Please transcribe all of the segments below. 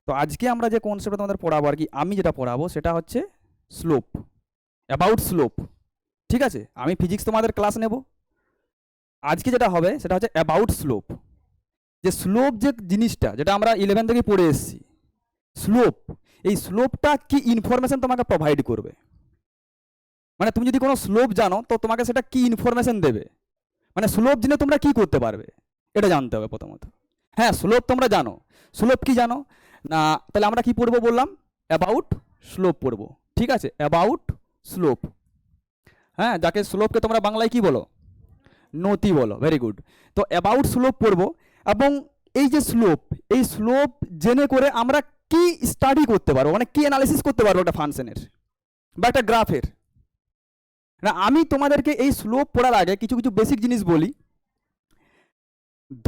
তো আজকে আমরা যে কনসেপ্টটা তোমাদের পড়াবো আর কি, আমি যেটা পড়াবো সেটা হচ্ছে স্লোপ, অ্যাবাউট স্লোপ। ঠিক আছে, আমি ফিজিক্স তোমাদের ক্লাস নেব, আজকে যেটা হবে সেটা হচ্ছে অ্যাবাউট স্লোপ। যে স্লোপ যে জিনিসটা, যেটা আমরা 11 থেকে পড়ে এসেছি, স্লোপ, এই স্লোপটা কি ইনফরমেশন তোমাকে প্রোভাইড করবে, মানে তুমি যদি কোনো স্লোপ জানো তো তোমাকে সেটা কি ইনফরমেশন দেবে, মানে স্লোপ জেনে তোমরা কি করতে পারবে এটা জানতে হবে প্রথমত। হ্যাঁ, স্লোপ তোমরা জানো, স্লোপ কি জানো না, তাহলে আমরা কি পড়বো বললাম, অ্যাবাউট স্লোপ পড়বো। ঠিক আছে, অ্যাবাউট স্লোপ, হ্যাঁ, যাকে স্লোপকে তোমরা বাংলায় কি বলো, নতি বলো। Very good. তো অ্যাবাউট স্লোপ পড়বো, এবং এই যে স্লোপ, এই স্লোপ জেনে করে আমরা কি স্টাডি করতে পারবো, মানে কি অ্যানালিসিস করতে পারবো একটা ফাংশনের বা একটা গ্রাফের। না, আমি তোমাদেরকে এই স্লোপ পড়ার আগে কিছু কিছু বেসিক জিনিস বলি।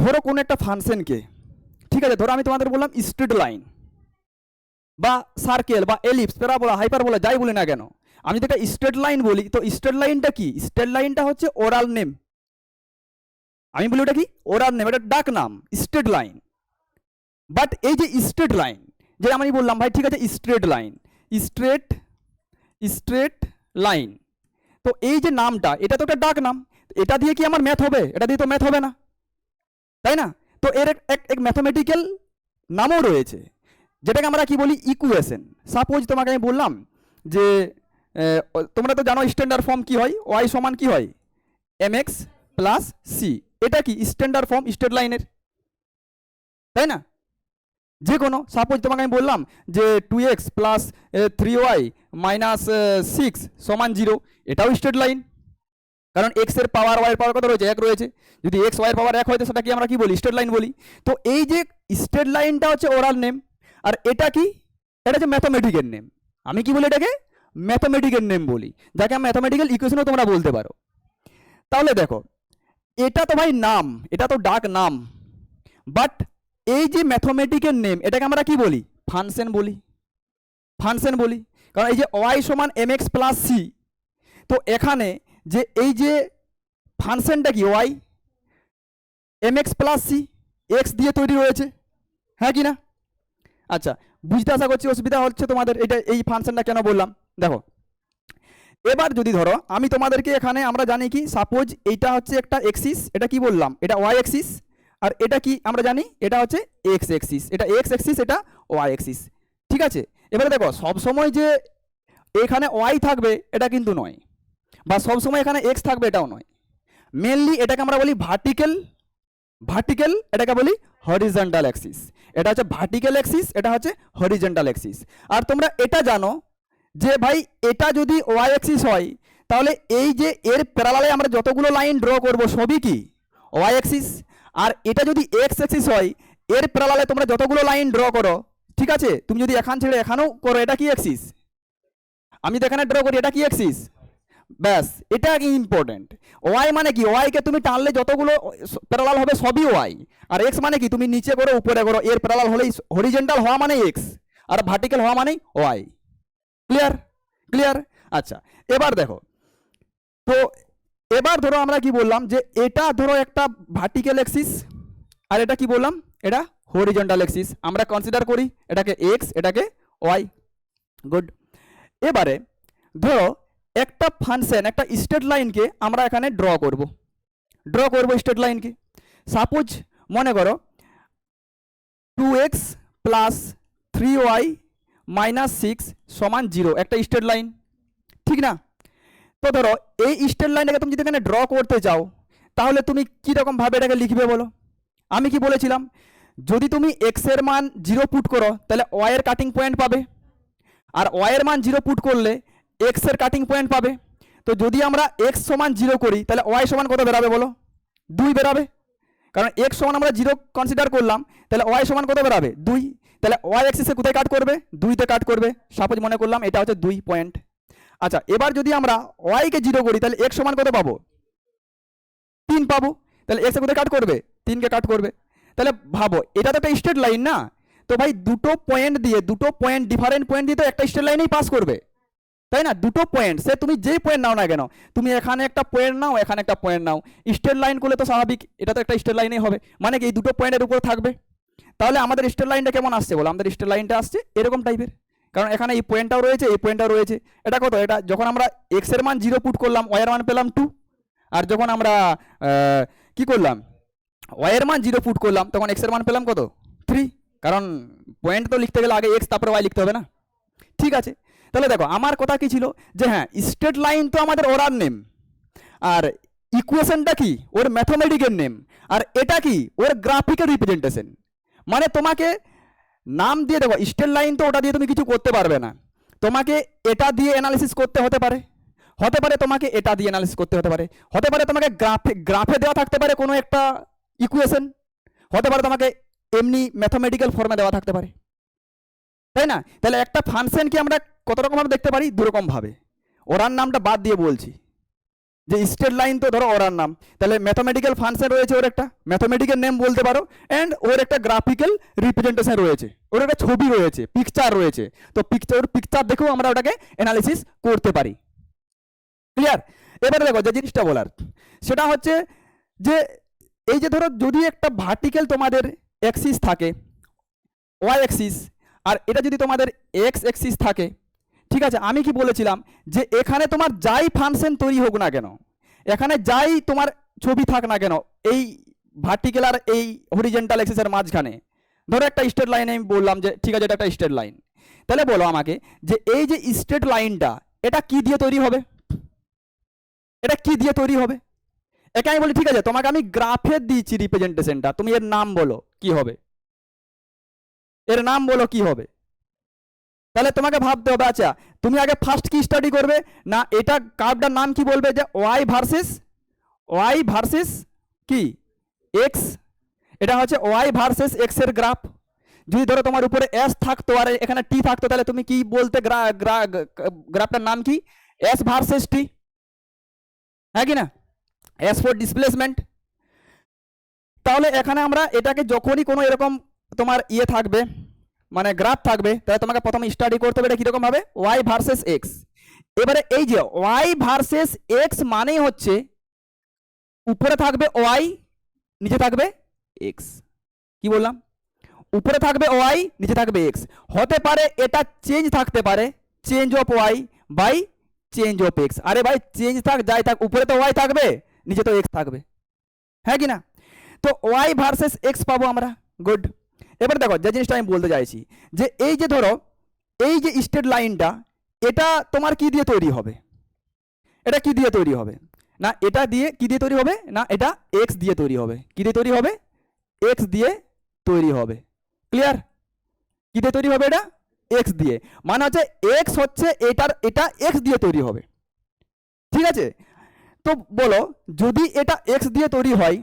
ধরো কোনো একটা ফাংশনকে, ঠিক আছে, ধরো আমি তোমাদের বললাম স্ট্রেট লাইন বা সার্কেল বা এলিপস, প্যারাবোলা, হাইপারবোলা, যাই বলি না কেন, আমি যদি একটা স্ট্রেট লাইন বলি, তো স্ট্রেট লাইনটা কি, স্ট্রেট লাইনটা হচ্ছে ওরাল নেম। আমি বলি ওটা কি, ওরাল নেম, এটা ডাক নাম, স্ট্রেট লাইন। বাট এই যে স্ট্রেট লাইন, যে আমি বললাম ভাই ঠিক আছে straight line, straight straight line, তো এই যে নামটা, এটা তো একটা ডাক নাম, এটা দিয়ে কি আমার ম্যাথ হবে, এটা দিয়ে তো ম্যাথ হবে না, তাই না? তো এর এক ম্যাথমেটিক্যাল নামও রয়েছে, যেটাকে আমরা কি বলি, ইকুয়েশন। সাপোজ তোমাকে আমি বললাম যে তোমরা তো জানো স্ট্যান্ডার্ড ফর্ম কি হয়, ওয়াই সমান কি হয়, mx প্লাস সি, এটা কি স্ট্যান্ডার্ড ফর্ম স্ট্রেট লাইনের, তাই না? যে কোনো, সাপোজ তোমাকে আমি বললাম যে 2x প্লাস 3y মাইনাস 6 সমান 0, এটাও স্ট্রেট লাইন, কারণ এক্স এর পাওয়ার ওয়াই এর পাওয়ার কত রয়েছে, 1 রয়েছে। যদি এক্স ওয়াই এর পাওয়ার 1 হয় তো সেটা কি আমরা কি বলি, স্ট্রেট লাইন বলি। তো এই যে স্ট্রেট লাইনটা হচ্ছে ওরাল নেম, আর এটা কি, এটা হচ্ছে ম্যাথমেটিক্যাল নেম। আমি কি বলি এটাকে, ম্যাথমেটিক্যাল নেম বলি, যাকে আমি ম্যাথমেটিক্যাল ইকুয়েশনও তোমরা বলতে পারো। তাহলে দেখো, এটা তো ভাই নাম, এটা তো ডাক নাম, বাট এই যে ম্যাথমেটিক্যাল নেম, এটাকে আমরা কি বলি, ফাংশন বলি, ফাংশন বলি। কারণ এই যে ওয়াই সমান mx প্লাস সি, তো এখানে যে এই যে ফাংশনটা কি, Y mx plus C, X দিয়ে তৈরি রয়েছে, হ্যাঁ কি না? আচ্ছা, বুঝতে আশা করছি অসুবিধা হচ্ছে তোমাদের, এটা এই ফাংশনটা কেন বললাম। দেখো, এবার যদি ধরো আমি তোমাদেরকে এখানে, আমরা জানি কি, সাপোজ এইটা হচ্ছে একটা এক্সিস, এটা কি বললাম, এটা ওয়াই এক্সিস, আর এটা কি আমরা জানি, এটা হচ্ছে এক্স এক্সিস, এটা এক্স এক্সিস, এটা ওয়াই এক্সিস। ঠিক আছে, এবারে দেখো সব সময় যে এখানে ওয়াই থাকবে এটা কিন্তু নয়, বা সব সময় এখানে এক্স থাকবে এটাও নয়। মেনলি এটাকে আমরা বলি ভার্টিক্যাল, ভার্টিক্যাল, এটাকে বলি হরিজন্টাল অ্যাক্সিস। এটা হচ্ছে ভার্টিক্যাল অ্যাক্সিস, এটা হচ্ছে হরিজন্টাল অ্যাক্সিস। আর তোমরা এটা জানো যে ভাই এটা যদি ওয়াই অ্যাক্সিস হয়, তাহলে এই যে এর প্যারালালে আমরা যতগুলো লাইন ড্র করব সবই কি, ওয়াই অ্যাক্সিস। আর এটা যদি এক্স অ্যাক্সিস হয়, এর প্যারালালে তোমরা যতগুলো লাইন ড্র করো, ঠিক আছে, তুমি যদি এখান ছেড়ে এখানেও করো, এটা কি অ্যাক্সিস, আমি যদি এখানে ড্র করি এটা কি অ্যাক্সিস। ব্যাস, এটা ইম্পর্টেন্ট। ওয়াই মানে কি, ওয়াইকে তুমি টানলে যতগুলো প্যারালাল হবে সবই ওয়াই। আর এক্স মানে কি, তুমি নিচে করো উপরে করো, এর প্যারালাল হলেই, হরিজন্টাল হওয়া মানে এক্স, আর ভার্টিক্যাল হওয়া মানেই ওয়াই। Clear, clear. আচ্ছা, এবার দেখো, তো এবার ধরো আমরা কি বললাম যে এটা ধরো একটা ভার্টিক্যাল অ্যাক্সিস, আর এটা কি বললাম, এটা হরিজন্টাল অ্যাক্সিস। আমরা কনসিডার করি এটাকে এক্স, এটাকে ওয়াই। গুড। এবারে ধরো একটা ফাংশন, একটা স্ট্রেট লাইনকে আমরা এখানে ড্র করব স্ট্রেট লাইনকে। সাপোজ মনে করো 2x প্লাস 3y মাইনাস 6 সমান 0, একটা স্ট্রেট লাইন, ঠিক না? তো ধরো এই স্ট্রেট লাইনটাকে তুমি যদি এখানে ড্র করতে চাও, তাহলে তুমি কীরকমভাবে এটাকে লিখবে বলো। আমি কি বলেছিলাম, যদি তুমি এক্স এর মান 0 পুট করো তাহলে ওয়াই এর কাটিং পয়েন্ট পাবে, আর ওয়াই এর মান 0 পুট করলে এক্স এর কাটিং পয়েন্ট পাবে। তো যদি আমরা এক্স সমান 0 করি তাহলে ওয়াই সমান কত বেরাবে বলো, 2 বেরাবে, কারণ এক্স সমান আমরা 0 কনসিডার করলাম, তাহলে ওয়াই সমান কত বেরাবে, 2। তাহলে ওয়াই অ্যাক্সিসে কোথায় কাট করবে, 2তে কাট করবে। সাপোজ মনে করলাম এটা হচ্ছে 2 পয়েন্ট। আচ্ছা, এবার যদি আমরা ওয়াইকে 0 করি তাহলে এক্স সমান কত পাবো, 3 পাবো। তাহলে এক্সে কোথায় কাট করবে, 3কে কাট করবে। তাহলে ভাবো এটা তো একটা স্ট্রেট লাইন না, তো ভাই দুটো পয়েন্ট দিয়ে, দুটো পয়েন্ট ডিফারেন্ট পয়েন্ট দিয়ে তো একটা স্ট্রেট লাইনেই পাস করবে, তাই না? দুটো পয়েন্ট, সে তুমি যেই পয়েন্ট নাও না কেন, তুমি এখানে একটা পয়েন্ট নাও, এখানে একটা পয়েন্ট নাও, স্ট্রেট লাইন করলে তো স্বাভাবিক এটা তো একটা স্ট্রেট লাইনেই হবে, মানে কি এই দুটো পয়েন্টের উপর থাকবে। তাহলে আমাদের স্ট্রেট লাইনটা কেমন আসছে বলো? আমাদের স্ট্রেট লাইনটা আসছে এরকম টাইপের, কারণ এখানে এই পয়েন্টটাও রয়েছে, এই পয়েন্টটাও রয়েছে। এটা কত? এটা যখন আমরা এক্স এর মান 0 পুট করলাম, ওয়াই এর মান পেলাম 2, আর যখন আমরা কি করলাম, ওয়াই এর মান 0 পুট করলাম, তখন এক্স এর মান পেলাম কত? 3, কারণ পয়েন্ট তো লিখতে গেলে আগে এক্স তারপরে ওয়াই লিখতে হবে না। ঠিক আছে, তাহলে দেখো আমার কথা কি ছিল, যে হ্যাঁ স্ট্রেট লাইন তো আমাদের ওরার নেম, আর ইকুয়েশনটা কি ওর ম্যাথমেটিক্যাল নেম, আর এটা কি ওর গ্রাফিক্যাল রিপ্রেজেন্টেশন। মানে তোমাকে নাম দিয়ে দেখো, স্ট্রেট লাইন তো ওটা দিয়ে তুমি কিছু করতে পারবে না, তোমাকে এটা দিয়ে অ্যানালিসিস করতে হতে পারে, তোমাকে এটা দিয়ে অ্যানালিসিস করতে হতে পারে, তোমাকে গ্রাফে দেওয়া থাকতে পারে কোনো একটা ইকুয়েশন, হতে পারে তোমাকে এমনি ম্যাথমেটিক্যাল ফর্মে দেওয়া থাকতে পারে, তাই না? তাহলে একটা ফাংশনকে আমরা কত রকমভাবে দেখতে পারি? দুরকম ভাবে। ওরার নামটা বাদ দিয়ে বলছি, যে স্ট্রেট লাইন তো ধরো ওরার নাম, তাহলে ম্যাথমেটিক্যাল ফাংশন রয়েছে, ওর একটা ম্যাথমেটিক্যাল নেম বলতে পারো, অ্যান্ড ওর একটা গ্রাফিক্যাল রিপ্রেজেন্টেশন রয়েছে, ওর একটা ছবি রয়েছে, পিকচার রয়েছে, তো পিকচার দেখেও আমরা ওটাকে অ্যানালিসিস করতে পারি। ক্লিয়ার? এবারে দেখো যে জিনিসটা বলার সেটা হচ্ছে যে এই যে ধরো যদি একটা ভার্টিক্যাল তোমাদের অ্যাক্সিস থাকে, ওয়াই অ্যাক্সিস, আর এটা যদি তোমাদের এক্স অ্যাক্সিস থাকে, ঠিক আছে, আমি কি বলেছিলাম যে এখানে তোমার যাই ফাংশন তৈরি হোক না কেন, এখানে যাই তোমার ছবি থাক না কেন, এই ভার্টিক্যাল আর এই হরিজেন্টাল অ্যাক্সিসের মাঝখানে ধরো একটা স্ট্রেট লাইন আমি বললাম যে ঠিক আছে এটা একটা স্ট্রেট লাইন, তাহলে বলো আমাকে যে এই যে স্ট্রেট লাইনটা এটা কি দিয়ে তৈরি হবে? এটা কি দিয়ে তৈরি হবে? একে আমি বলি ঠিক আছে তোমাকে আমি গ্রাফে দিয়েছি রিপ্রেজেন্টেশনটা, তুমি এর নাম বলো কি হবে, এর নাম বলো কি হবে। তাহলে তোমাকে ভাবতে হবে, আচ্ছা তুমি আগে ফার্স্ট কি স্টাডি করবে না, এটা কার্ভটার নাম কি বলবে, যে ওয়াই ভার্সেস কি এক্স, এটা হচ্ছে ওয়াই ভার্সেস এক্স এর গ্রাফ। যদি ধরো তোমার উপরে এস থাকতো আর এখানে টি থাকতো, তাহলে তুমি কি বলতে, গ্রাফটার নাম কি? এস ভার্সেস টি, হ্যাঁ কি না? S for displacement. তাহলে এখানে আমরা এটাকে যখনই কোনো এরকম তোমার ইয়ে থাকবে, মানে গ্রাফ থাকবে, তাহলে তোমাকে প্রথমে স্টাডি করতে হবে এটা কিরকম হবে, ওয়াই ভার্সেস এক্স। এবারে এই যে ওয়াই ভার্সেস এক্স মানেই হচ্ছে উপরে থাকবে ওয়াই, নিচে থাকবে এক্স। কি বললাম? উপরে থাকবে ওয়াই, নিচে থাকবে এক্স। হতে পারে এটা চেঞ্জ থাকতে পারে, change of Y by change of X. আরে ভাই চেঞ্জ থাক যাই থাক, উপরে তো ওয়াই থাকবে, নিচে তো এক্স থাকবে, হ্যাঁ কি না? তো ওয়াই ভার্সেস এক্স পাবো আমরা, গুড। এবার দেখো যে জিনিসটা আমি বলতে চাইছি, যে এই যে ধরো এই যে স্ট্রেট লাইনটা, এটা তোমার কি দিয়ে তৈরি হবে? এটা কি দিয়ে তৈরি হবে না, এটা দিয়ে কি দিয়ে তৈরি হবে না, এটা এক্স দিয়ে তৈরি হবে। কি দিয়ে তৈরি হবে? এক্স দিয়ে তৈরি হবে। ক্লিয়ার? কি দিয়ে তৈরি হবে? এটা এক্স দিয়ে, মানে হচ্ছে এক্স হচ্ছে এটা এক্স দিয়ে তৈরি হবে। ঠিক আছে, তো বলো যদি এটা এক্স দিয়ে তৈরি হয়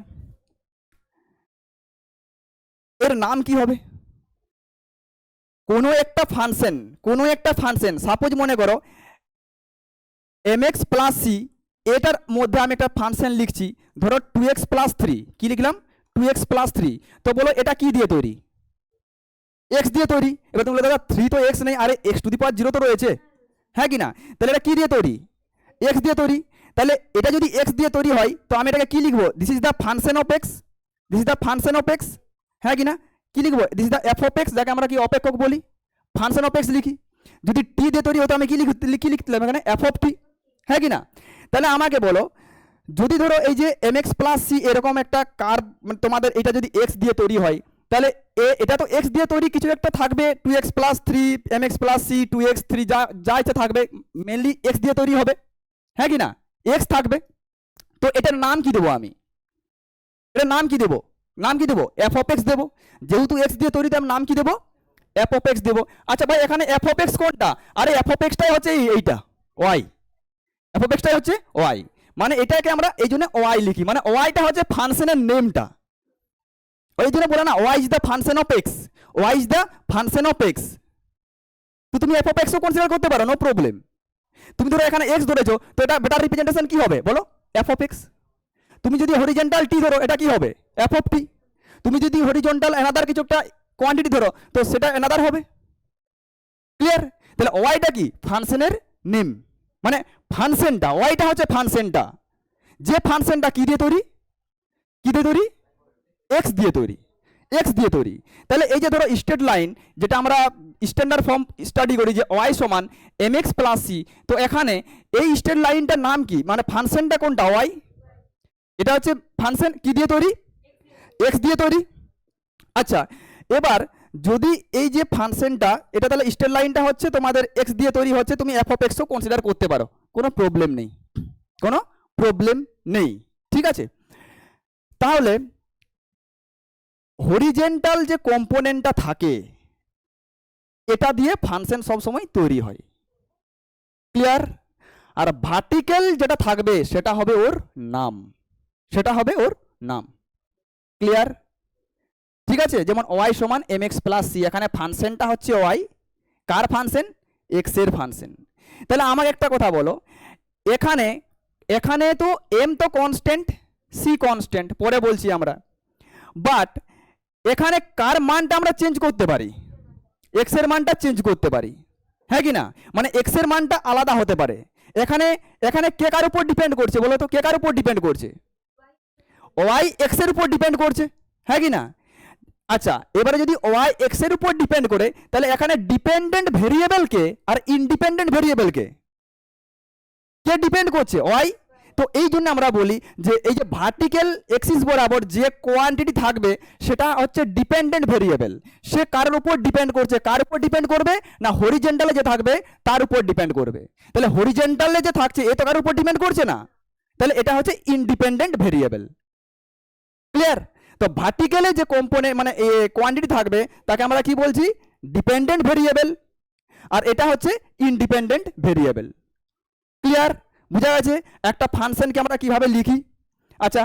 এর নাম কি হবে? কোনো একটা ফাংশন সাপোজ মনে করো mx প্লাস সি, এটার মধ্যে আমি একটা ফাংশন লিখছি, ধরো 2x প্লাস 3, কি লিখলাম? 2x plus 3। তো বলো এটা কি দিয়ে তৈরি? এক্স দিয়ে তৈরি। এবার তুমি বলে দাদা 3 তো এক্স নেই, আরে এক্স টু দি পাওয়ার 0 তো রয়েছে, হ্যাঁ কি না? তাহলে এটা কি দিয়ে তৈরি? এক্স দিয়ে তৈরি। তাহলে এটা যদি এক্স দিয়ে তৈরি হয় তো আমি এটাকে কি লিখবো? This is the function of x, হ্যাঁ কি না? কি লিখবো? This is the F of x, যাকে আমরা কি অপেক্ষক বলি, ফাংশন অফ এক্স লিখি। যদি টি দিয়ে তৈরি হতো আমি কি লিখলাম এখানে? এফ অফ টি, হ্যাঁ কি না? তাহলে আমাকে বলো যদি ধরো এই যে এম এক্স প্লাস সি এরকম একটা কার্ভ, মানে তোমাদের এটা যদি এক্স দিয়ে তৈরি হয়, তাহলে এটা তো এক্স দিয়ে তৈরি, কিছু একটা থাকবে 2x plus 3, mx plus C, 2x 3, যা ইচ্ছা থাকবে, মেনলি এক্স দিয়ে তৈরি হবে, হ্যাঁ কি না? এক্স থাকবে। তো এটার নাম কি দেবো আমি? এটার নাম কি দেবো? এফ অফ এক্স দেবো। যেহেতু এক্স দিয়ে তৈরি, তার নাম কি দেবো? এফ অফ এক্স দেবো। আচ্ছা ভাই এখানে এফ অফ এক্স কোনটা? আরে এফ অফ এক্সটাই হচ্ছে এইটা ওয়াই, এফ অফ এক্সটাই হচ্ছে ওয়াই, মানে এটাকে আমরা এই জন্য ওয়াই লিখি, মানে ওয়াইটা হচ্ছে ফাংশনের নেমটা। ওই জন্য বলে না Y is the function of X, Y is the function of X. তো তুমি এফ অফ এক্সও কনসিডার করতে পারো, নো প্রবলেম। তুমি ধরো এখানে এক্স ধরেছো, তো এটা বেটার রিপ্রেজেন্টেশন কি হবে বলো? F of x. তুমি যদি হরিজেন্টাল টি ধরো, এটা কি হবে? এফ অফ টি। তুমি যদি হরিজন্টাল এনাদার কিছু একটা কোয়ান্টিটি ধরো, তো সেটা এনাদার হবে। ক্লিয়ার? তাহলে ওয়াইটা কি? ফাংশনের নেম, মানে ফাংশনটা, ওয়াইটা হচ্ছে ফাংশনটা, যে ফাংশনটা কি দিয়ে তৈরি? এক্স দিয়ে তৈরি। এক্স দিয়ে তৈরি। তাহলে এই যে ধরো স্ট্রেট লাইন, যেটা আমরা স্ট্যান্ডার্ড ফর্ম স্টাডি করি যে ওয়াই সমান এম এক্স প্লাস সি, তো এখানে এই স্ট্রেট লাইনটার নাম কি, মানে ফাংশনটা কোনটা, ওয়াই। এটা হচ্ছে ফাংশন কি দিয়ে তৈরি, এক্স দিয়ে তৈরি। আচ্ছা, এবার যদি এই যে ফাংশনটা, এটা তাহলে স্ট্রেট লাইনটা হচ্ছে তোমাদের এক্স দিয়ে তৈরি হচ্ছে, তুমি এফ অফ এক্সও কনসিডার করতে পারো, কোনো প্রবলেম নেই, কোনো প্রবলেম নেই, ঠিক আছে। তাহলে হরিজেন্টাল যে কম্পোনেন্টটা থাকে, এটা দিয়ে ফাংশন সবসময় তৈরি হয়, ক্লিয়ার। আর ভার্টিক্যাল যেটা থাকবে সেটা হবে ওর নাম, সেটা হবে ওর নাম, ক্লিয়ার, ঠিক আছে। যেমন ওয়াই সমান এম এক্স প্লাস সি, এখানে ফাংশনটা হচ্ছে ওয়াই, কার ফাংশন, এক্স এর ফাংশন। তাহলে আমাকে একটা কথা বলো, এখানে এখানে তো এম তো কনস্ট্যান্ট, সি কনস্ট্যান্ট, পরে বলছি আমরা, বাট এখানে কার মানটা আমরা চেঞ্জ করতে পারি, এক্স এর মানটা চেঞ্জ করতে পারি, হ্যাঁ কি না, মানে এক্স এর মানটা আলাদা হতে পারে। এখানে এখানে কে কার উপর ডিপেন্ড করছে বলো তো, কে কার উপর ডিপেন্ড করছে, ওয়াই এক্স এর উপর ডিপেন্ড করছে, হ্যাঁ কি না। আচ্ছা, এবারে যদি ওয়াই এক্স এর উপর ডিপেন্ড করে, তাহলে এখানে ডিপেন্ডেন্ট ভেরিয়েবলকে আর ইনডিপেন্ডেন্ট ভেরিয়েবলকে কে ডিপেন্ড করছে, ওয়াই। তো এই জন্য আমরা বলি যে এই যে ভার্টিক্যাল এক্সিস বরাবর যে কোয়ান্টিটি থাকবে সেটা হচ্ছে ডিপেন্ডেন্ট ভেরিয়েবল, সে কার উপর ডিপেন্ড করছে, কার উপর ডিপেন্ড করবে না, হরিজেন্টালে যে থাকবে তার উপর ডিপেন্ড করবে। তাহলে হরিজেন্টালে যে থাকছে এ তো কার উপর ডিপেন্ড করছে না, তাহলে এটা হচ্ছে ইনডিপেন্ডেন্ট ভেরিয়েবল, ক্লিয়ার। তো ভার্টিক্যালে যে কম্পোনেন্ট মানে কোয়ান্টিটি থাকবে তাকে আমরা কি বলছি, ডিপেন্ডেন্ট ভেরিয়েবল, আর এটা হচ্ছে ইনডিপেন্ডেন্ট ভেরিয়েবল, ক্লিয়ার, বুঝা গেছে। একটা ফাংশনকে আমরা কিভাবে লিখি, আচ্ছা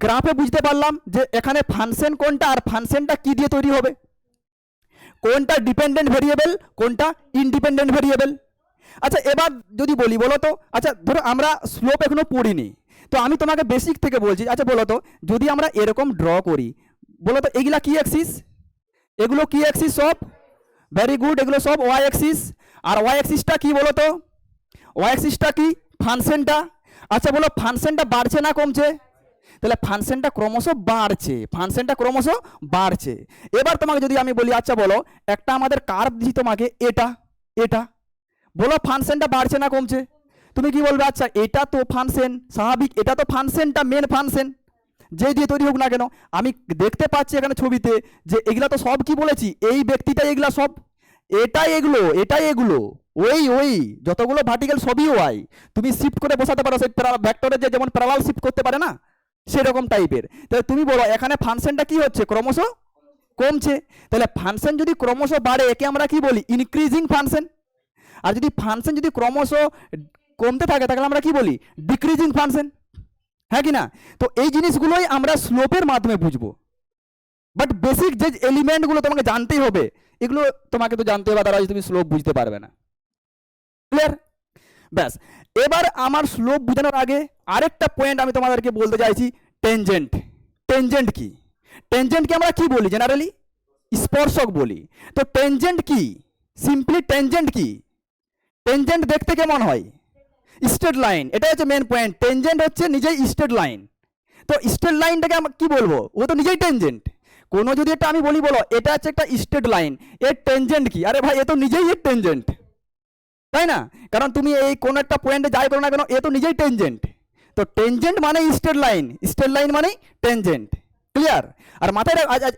গ্রাফে বুঝতে পারলাম যে এখানে ফাংশন কোনটা আর ফাংশনটা কি দিয়ে তৈরি হবে, কোনটা ডিপেন্ডেন্ট ভেরিয়েবল কোনটা ইনডিপেন্ডেন্ট ভেরিয়েবল। আচ্ছা এবার যদি বলি, বলো তো, আচ্ছা ধরো আমরা স্লোপ এখনো পড়িনি, তো আমি তোমাকে বেসিক থেকে বলছি। আচ্ছা বলো তো, যদি আমরা এরকম ড্র করি, বলো তো এগুলা কি অ্যাক্সিস, এগুলো কি অ্যাক্সিস সব, ভেরি গুড, এগুলো সব ওয়াই অ্যাক্সিস। আর ওয়াই অ্যাক্সিসটা কি বলো তো, ওয়াই অ্যাক্সিসটা কি, ফাংশনটা। আচ্ছা বলো ফাংশনটা বাড়ছে না কমছে, তাহলে ফাংশনটা ক্রমশ বাড়ছে, ফাংশনটা ক্রমশ বাড়ছে। এবার তোমাকে যদি আমি বলি, আচ্ছা বলো একটা আমাদের কার্ভ দিই তোমাকে, এটা এটা, বলো ফাংশনটা বাড়ছে না কমছে, তুমি কি বলবে, আচ্ছা এটা তো ফাংশন স্বাভাবিক, এটা তো ফাংশনটা মেন ফাংশন যে দিয়ে তৈরি হোক না কেন, আমি দেখতে পাচ্ছি এখানে ছবিতে যে এগুলা তো সব কি বলেছি, এই ব্যক্তিটা এগুলা সব, এটাই এগুলো এটাই এগুলো, ওই ওই যতগুলো ভার্টিক্যাল সবই ওয়াই, তুমি শিফট করে বসাতে পারো, সেই ভেক্টরের যে যেমন প্যারালাল শিফট করতে পারে না সেরকম টাইপের। তাহলে তুমি বলো এখানে ফাংশনটা কি হচ্ছে, ক্রমশ কমছে। তাহলে ফাংশন যদি ক্রমশ বাড়ে একে আমরা কি বলি, ইনক্রিজিং ফাংশন। আর যদি ফাংশন যদি ক্রমশ কমতে থাকে তাহলে আমরা কি বলি, ডিক্রিজিং ফাংশন, হ্যাঁ কি না। তো এই জিনিসগুলোই আমরা স্লোপের মাধ্যমে বুঝবো, বাট বেসিক যে এলিমেন্টগুলো তোমাকে জানতেই হবে, এগুলো তোমাকে তো জানতে হবে, তারা তুমি স্লোপ বুঝতে পারবে না, ক্লিয়ার। ব্যাস, এবার আমার স্লোপ বোঝানোর আগে আরেকটা পয়েন্ট আমি তোমাদেরকে বলতে চাইছি, টেনজেন্ট। টেনজেন্ট কি, টেনজেন্টকে আমরা কি বলি, জেনারেলি স্পর্শক বলি। তো টেনজেন্ট কি, সিম্পলি টেনজেন্ট কি, টেনজেন্ট দেখতে কেমন হয়, স্ট্রেট লাইন, এটা হচ্ছে মেন পয়েন্ট। টেনজেন্ট হচ্ছে নিজেই স্ট্রেট লাইন। তো স্ট্রেট লাইনটাকে আমরা কি বলবো, ও তো নিজেই টেনজেন্ট। কোনো যদি একটা আমি বলি, বলো এটা হচ্ছে একটা স্ট্রেট লাইন, এর টেনজেন্ট কি, আরে ভাই এ তো নিজেই এর টেনজেন্ট, তাই না। কারণ তুমি এই কোন একটা পয়েন্টে যাই করো না কেন, এ তো নিজেই টেনজেন্ট। তো টেনজেন্ট মানে স্ট্রেট লাইন, স্ট্রেট লাইন মানে টেনজেন্ট, ক্লিয়ার। আর মাথায়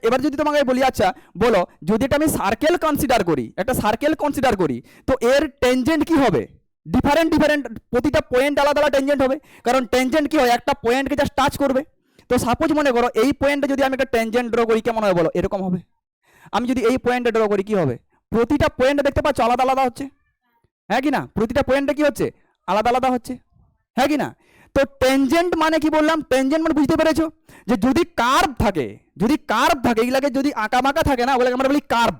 এবার যদি তোমাকে বলি, আচ্ছা বলো যদি এটা আমি সার্কেল কনসিডার করি, একটা সার্কেল কনসিডার করি, তো এর টেনজেন্ট কি হবে, ডিফারেন্ট ডিফারেন্ট, প্রতিটা পয়েন্ট আলাদা আলাদা টেনজেন্ট হবে। কারণ টেনজেন্ট কি হয়, একটা পয়েন্টকে জাস্ট টাচ করবে। তো সাপোজ মনে করো এই পয়েন্টে যদি আমি একটা টেনজেন্ট ড্র করি, কেমন হবে বলো, এরকম হবে। আমি যদি এই পয়েন্টে ড্র করি কি হবে, প্রতিটা পয়েন্টে দেখতে পাচ্ছ আলাদা আলাদা হচ্ছে, হ্যাঁ কি না, প্রতিটা পয়েন্টে কি হচ্ছে, আলাদা আলাদা হচ্ছে, হ্যাঁ কি না। তো টেনজেন্ট মানে কি বললাম, টেনজেন্ট মানে বুঝতে পেরেছো, যে যদি কার্ভ থাকে, যদি কার্ভ থাকে, এগুলাকে যদি আঁকা বাঁকা থাকে না, ওগুলোকে আমরা বলি কার্ভ।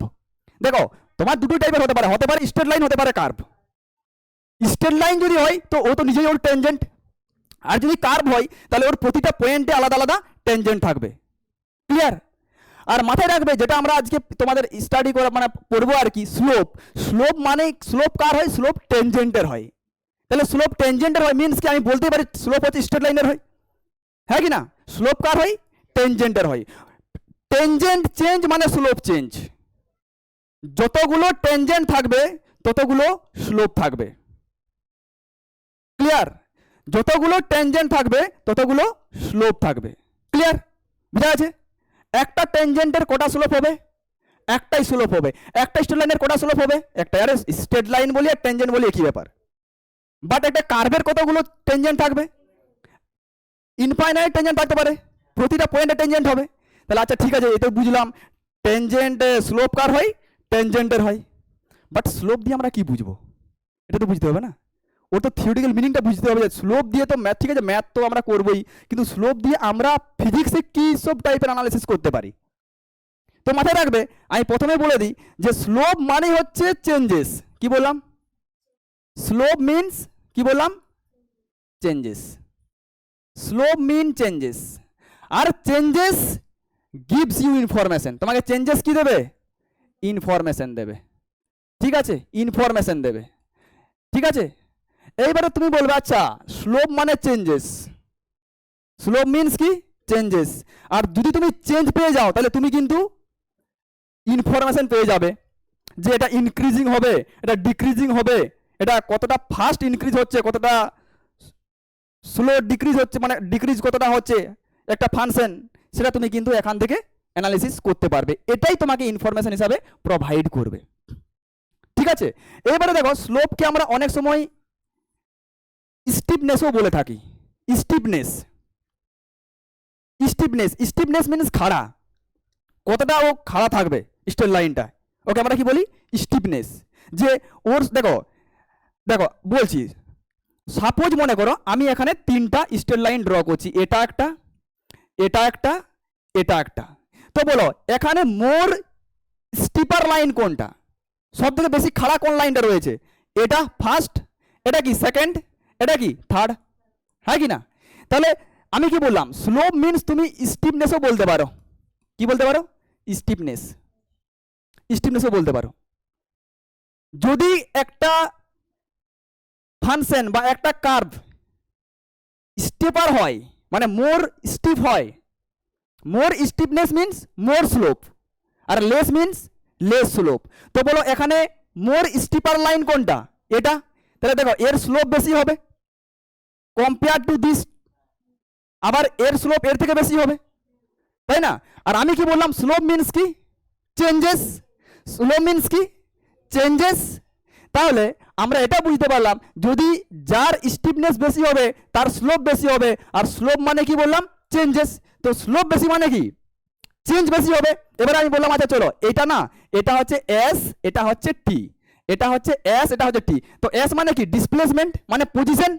দেখো তোমার দুটো টাইপের হতে পারে, হতে পারে স্ট্রেট লাইন, হতে পারে কার্ভ। স্ট্রেট লাইন যদি হয় তো ও তো নিজেই ওর টেনজেন্ট, আর যদি কার্ভ হয় তাহলে ওর প্রতিটা পয়েন্টে আলাদা আলাদা টেনজেন্ট থাকবে, ক্লিয়ার। আর মাথায় রাখবে যেটা আমরা আজকে তোমাদের স্টাডি করে মানে পড়বো আর কি, স্লোপ। স্লোপ মানে স্লোপ কার হয়, স্লোপ টেনজেন্টের হয়। তাহলে স্লোপ টেনজেন্টের হয় মিন্স কি, আমি বলতে পারি স্লোপ হচ্ছে স্ট্রেট লাইনের হয়, হ্যাঁ কি না। স্লোপ কার হয়, টেনজেন্টের হয়। টেনজেন্ট চেঞ্জ মানে স্লোপ চেঞ্জ। যতগুলো টেনজেন্ট থাকবে ততগুলো স্লোপ থাকবে। ক্লিয়ার? যতগুলো টেনজেন্ট থাকবে ততগুলো স্লোপ থাকবে। ক্লিয়ার? বুঝা আছে? একটা টেনজেন্টের কটা স্লোপ হবে? একটাই স্লোপ হবে। একটা স্ট্রেট লাইনের কটা স্লোপ হবে? একটা। আরে স্ট্রেট লাইন বলি আর টেনজেন্ট বলি একই ব্যাপার। বাট একটা কার্ভের কতগুলো টেনজেন্ট থাকবে? ইনফাইনাইট টেনজেন্ট থাকতে পারে, প্রতিটা পয়েন্টে টেনজেন্ট হবে। তাহলে আচ্ছা ঠিক আছে, এটা বুঝলাম টেনজেন্ট স্লোপ কার হয়, টেনজেন্টের হয়। বাট স্লোপ দিয়ে আমরা কি বুঝবো? এটা তো বুঝতে হবে না। ওর তো থিওরিটিক্যাল মিনিংটা বুঝতে হবে। স্লোপ দিয়ে তো ম্যাথ, ঠিক আছে ম্যাথ তো আমরা করবোই, কিন্তু স্লোপ দিয়ে আমরা ফিজিক্সে কি সব টাইপের অ্যানালিসিস করতে পারি। তো মাথায় রাখবে, আমি প্রথমে বলে দিই যে স্লোপ মানে হচ্ছে চেঞ্জেস। কি বললাম? স্লোপ মিনস কি বললাম? চেঞ্জেস। Slope mean changes. আর চেঞ্জেস গিভস ইউ ইনফরমেশন। তোমাকে চেঞ্জেস কি দেবে? ইনফরমেশন দেবে। ঠিক আছে, ইনফরমেশন দেবে। ঠিক আছে, এইবারে তুমি বলবে আচ্ছা স্লোপ মানে চেঞ্জেস, স্লোপ মিনস কি? চেঞ্জেস। আর যদি তুমি চেঞ্জ পেয়ে যাও তাহলে তুমি কিন্তু ইনফরমেশন পেয়ে যাবে যে এটা ইনক্রিজিং হবে, এটা ডিক্রিজিং হবে, এটা কতটা ফাস্ট ইনক্রিজ হচ্ছে, কতটা স্লো ডিক্রিজ হচ্ছে, মানে ডিক্রিজ কতটা হচ্ছে একটা ফাংশন, সেটা তুমি কিন্তু এখান থেকে অ্যানালিসিস করতে পারবে। এটাই তোমাকে ইনফরমেশন হিসাবে প্রোভাইড করবে। ঠিক আছে, এবারে দেখো স্লোপকে আমরা অনেক সময় স্টিফনেসও বলে থাকি। স্টিফনেস, স্টিফনেস, স্টিফনেস মিনস খাড়া। কতটা ও খাড়া থাকবে স্ট্রেট লাইনটা, ওকে আমরা কি বলি? স্টিফনেস। যে ওর দেখো দেখো বলছি, সাপোজ মনে করো আমি এখানে তিনটা স্ট্রেট লাইন ড্র করছি, এটা একটা, এটা একটা, এটা একটা। তো বলো এখানে মোর স্টিপার লাইন কোনটা? সব থেকে বেশি খাড়া কোন লাইনটা রয়েছে? এটা ফার্স্ট, এটা কি সেকেন্ড, এটা কি থার্ড, হ্যাঁ কি না? তাহলে আমি কি বললাম? স্লোপ মিনস তুমি স্টিফনেসও বলতে পারো। কি বলতে পারো? স্টিফনেস, স্টিফনেসও বলতে পারো। যদি একটা ফাংশন বা একটা কার্ভ স্টেপার হয়, মানে মোর স্টিফ হয়, মোর স্টিফনেস মিনস মোর স্লোপ, আর লেস মিনস লেস স্লোপ। তো বলো এখানে মোর স্টিপার লাইন কোনটা? এটা। তাহলে দেখো এর স্লোপ বেশি হবে কম্পেয়ার টু দিস, আবার এর স্লোপ এর থেকে বেশি হবে, তাই না? আর আমি কি বললাম? স্লোপ মিনস কি? চেঞ্জেস। স্লোপ মিনস কি? চেঞ্জেস। তাহলে আমরা এটা বুঝতে পারলাম যদি যার স্টিফনেস বেশি হবে তার স্লোপ বেশি হবে, আর স্লোপ মানে কি বললাম? চেঞ্জেস। তো স্লোপ বেশি মানে কি? চেঞ্জ বেশি হবে। এবারে আমি বললাম আচ্ছা চলো এটা না, এটা হচ্ছে এস, এটা হচ্ছে টি, এটা হচ্ছে এস, এটা হচ্ছে টি। তো এস মানে কি? ডিসপ্লেসমেন্ট, মানে পজিশন।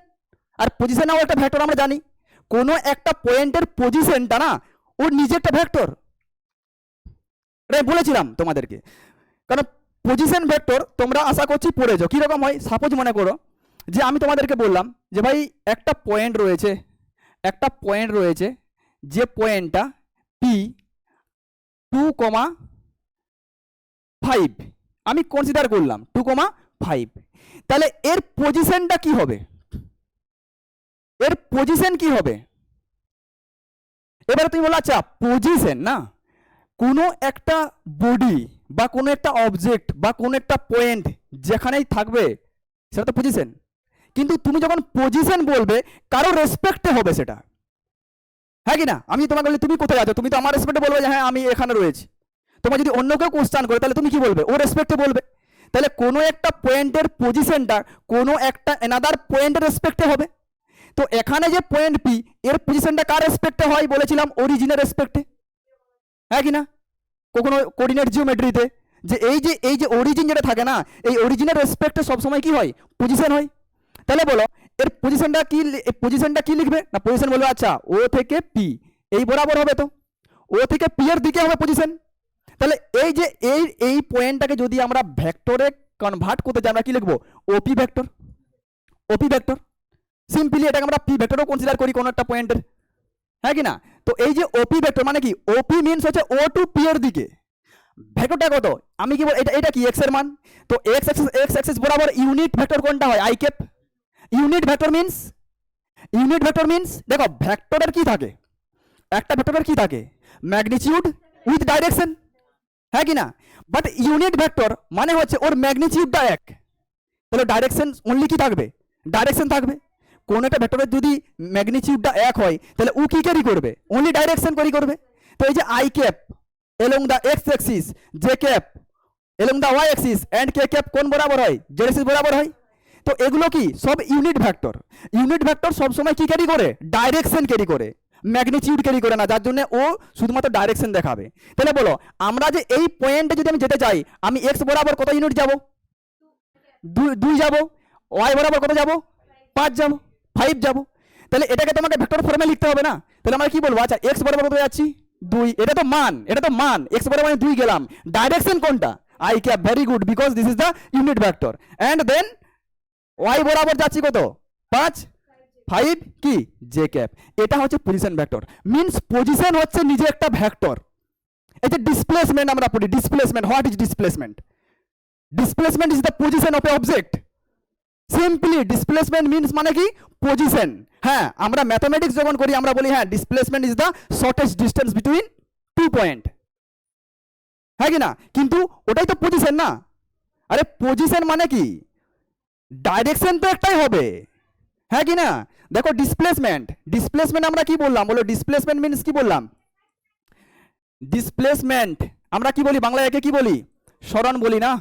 আর পজিশনেও একটা ভেক্টর আমরা জানি, কোনো একটা পয়েন্টের পজিশনটা না ওর নিজে একটা ভেক্টর। বলেছিলাম তোমাদেরকে, কারণ পজিশন ভেক্টর তোমরা আশা করছি পড়েছো। কীরকম হয়? সাপোজ মনে করো যে আমি তোমাদেরকে বললাম যে ভাই একটা পয়েন্ট রয়েছে, একটা পয়েন্ট রয়েছে, যে পয়েন্টটা পি 2,5 আমি কনসিডার করলাম 2,5। তাহলে এর পজিশনটা কি হবে? এর পজিশন কি হবে? এবারে তুমি বলো আচ্ছা পজিশন না, কোনো একটা বডি বা কোনো একটা অবজেক্ট বা কোনো একটা পয়েন্ট যেখানেই থাকবে সেটা তো পজিশন। কিন্তু তুমি যখন পজিশন বলবে কারো রেসপেক্টে হবে সেটা, হ্যাঁ কি না? আমি তোমাকে বলি তুমি কোথায় আছো, তুমি তো আমার রেসপেক্টে বলবে যে হ্যাঁ আমি এখানে রয়েছি। তোমার যদি অন্য কেউ কোশ্চেন করে তাহলে তুমি কি বলবে? ও রেসপেক্টে বলবে। তাহলে কোনো একটা পয়েন্টের পজিশনটা কোনো একটা এনাদার পয়েন্টের রেসপেক্টে হবে। তো এখানে যে পয়েন্ট পি এর পজিশনটা কার রেসপেক্টে হয়? বলেছিলাম অরিজিনের রেসপেক্টে, হ্যাঁ কি না? কখনো কোঅর্ডিনেট জিওমেট্রিতে যে এই যে অরিজিন যেটা থাকে না, এই অরিজিনের রেসপেক্টে সবসময় কি হয়? পজিশন হয়। তাহলে বলো এর পজিশনটা কি? পজিশনটা কি লিখবে না? পজিশন বলবে আচ্ছা ও থেকে পি এই বরাবর হবে, তো ও থেকে পি এর দিকে হবে পজিশন। তাহলে এই যে এই পয়েন্টটাকে যদি আমরা ভেক্টরে কনভার্ট করতে চাই আমরা কি লিখবো? ওপি ভেক্টর। ওপি ভেক্টর সিম্পলি এটাকে আমরা পি ভেক্টরও কনসিডার করি কোনো একটা পয়েন্টের, হ্যাঁ কি না? তো এই যে ওপি ভেক্টর মানে কি? ওপি মিনস হচ্ছে ও টু পি এর দিকে। ভেক্টরটা কত? আমি কি বল, এটা কি এক্স এর মান। তো এক্স অ্যাক্সিস বরাবর ইউনিট ভেক্টর কোনটা হয়? I cap. Unit vector means দেখো ভেক্টরের কি থাকে? একটা ভেক্টরের কি থাকে? ম্যাগনিটিউড উইথ ডাইরেকশন, হ্যাঁ কি না? বাট ইউনিট ভেক্টর মানে হচ্ছে ওর ম্যাগনিটিউডটা এক, তাহলে ডাইরেকশন অনলি কি থাকবে? ডাইরেকশন থাকবে। কোন একটা ভেক্টরের যদি ম্যাগনিটিউডটা এক হয় তাহলে ও কি ক্যারি করবে? অনলি ডাইরেকশন ক্যারি করবে। তো এই যে I cap along the X axis, J cap along the Y axis and K cap কোন বরাবর হয়? জেড অ্যাক্সিস বরাবর হয়। তো এগুলো কি সব ইউনিট ভেক্টর। ইউনিট ভেক্টর সব সময় কি ক্যারি করে? ডাইরেকশন ক্যারি করে, ম্যাগনিটিউড ক্যারি করে না, যার জন্য ও শুধুমাত্র ডাইরেকশন দেখাবে। তাহলে বলো আমরা যে এই পয়েন্টে যদি আমি যেতে চাই, আমি এক্স বরাবর কত ইউনিট যাব? 2 যাব। ওয়াই বরাবর কত যাব? 5 যাব, 5 যাব। তাহলে এটাকে তোমাকে ভেক্টর ফর্মে লিখতে হবে না? তাহলে আমরা কি বলবো? আচ্ছা এক্স বরাবর কত যাচ্ছি? 2। এটা তো মান, এটা তো মান, এক্স বরাবর আমি 2 গেলাম। ডাইরেকশন কোনটা? I cap, very good, because this is the unit vector. And then Y বরাবর যাচ্ছি কত? 5, 5 কি? J cap. এটা হচ্ছে পজিশন ভেক্টর। মিন্স পজিশন হচ্ছে নিজে একটা ভেক্টর। এই যে ডিসপ্লেসমেন্ট আমরা পড়ি, displacement, what is displacement? Displacement is the position of A object. Simply displacement means মানে কি? পজিশন। হ্যাঁ, আমরা ম্যাথমেটিক্স যখন করি আমরা বলি হ্যাঁ displacement is the shortest distance between 2 point, হ্যাঁ কি না? কিন্তু ওটাই তো পজিশন না। আরে পজিশন মানে কি? ডাইরেকশন তো একটাই হবে, হ্যাঁ কি না? দেখো ডিসপ্লেসমেন্ট, ডিসপ্লেসমেন্ট আমরা কি বললাম বলো? ডিসপ্লেসমেন্ট মিন্স কি বললাম? ডিসপ্লেসমেন্ট আমরা কি বলি বাংলায়? একে কি বলি? সরণ বলি না,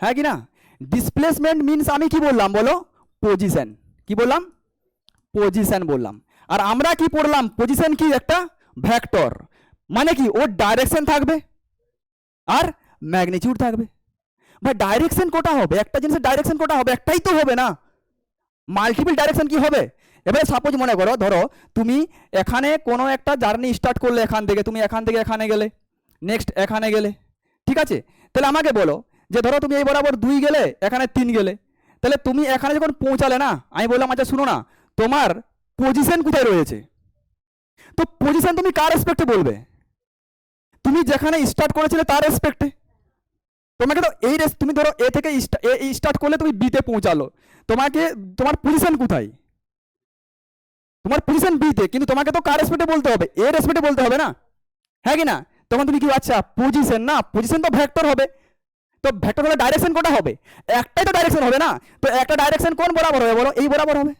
হ্যাঁ কি না? ডিসপ্লেসমেন্ট মিন্স আমি কি বললাম বলো? পজিশন। কি বললাম? পজিশন বললাম। আর আমরা কি পড়লাম? পজিশন কি? একটা ভেক্টর। মানে কি? ওর ডাইরেকশন থাকবে আর ম্যাগনিটিউড থাকবে। ভাই ডাইরেকশন কোটা হবে? একটা জিনিসের ডাইরেকশন কোটা হবে? একটাই তো হবে না, মাল্টিপল ডাইরেকশন কি হবে? এবারে সাপোজ মনে করো, ধরো তুমি এখানে কোনো একটা জার্নি স্টার্ট করলে, এখান থেকে তুমি এখান থেকে এখানে গেলে, নেক্সট এখানে গেলে, ঠিক আছে? তাহলে আমাকে বলো যে ধরো তুমি এই বরাবর 2 গেলে, এখানে 3 গেলে, তাহলে তুমি এখানে যখন পৌঁছালে না, আমি বললাম আচ্ছা শুনো না, তোমার পজিশন কোথায় রয়েছে? তো পজিশন তুমি কার রেসপেক্টে বলবে? তুমি যেখানে স্টার্ট করেছিলে তার রেসপেক্টে। তোমাকে তো এই তুমি ধরো এ থেকে স্টার্ট করলে তুমি বিতে পৌঁছালো, তোমাকে তোমার পজিশন কোথায়? তোমার পজিশন বিতে, কিন্তু তোমাকে তো কার রেসপেক্টে বলতে হবে? এর রেসপেক্টে বলতে হবে না, হ্যাঁ কি না? তখন তুমি কি? আচ্ছা পজিশন না, পজিশন তো ভেক্টর হবে। তো ভেক্টর হলে ডাইরেকশন কোনটা হবে? একটাই তো ডাইরেকশন হবে না। তো একটা ডাইরেকশন কোন বরাবর হবে বলো? এই বরাবর হবে,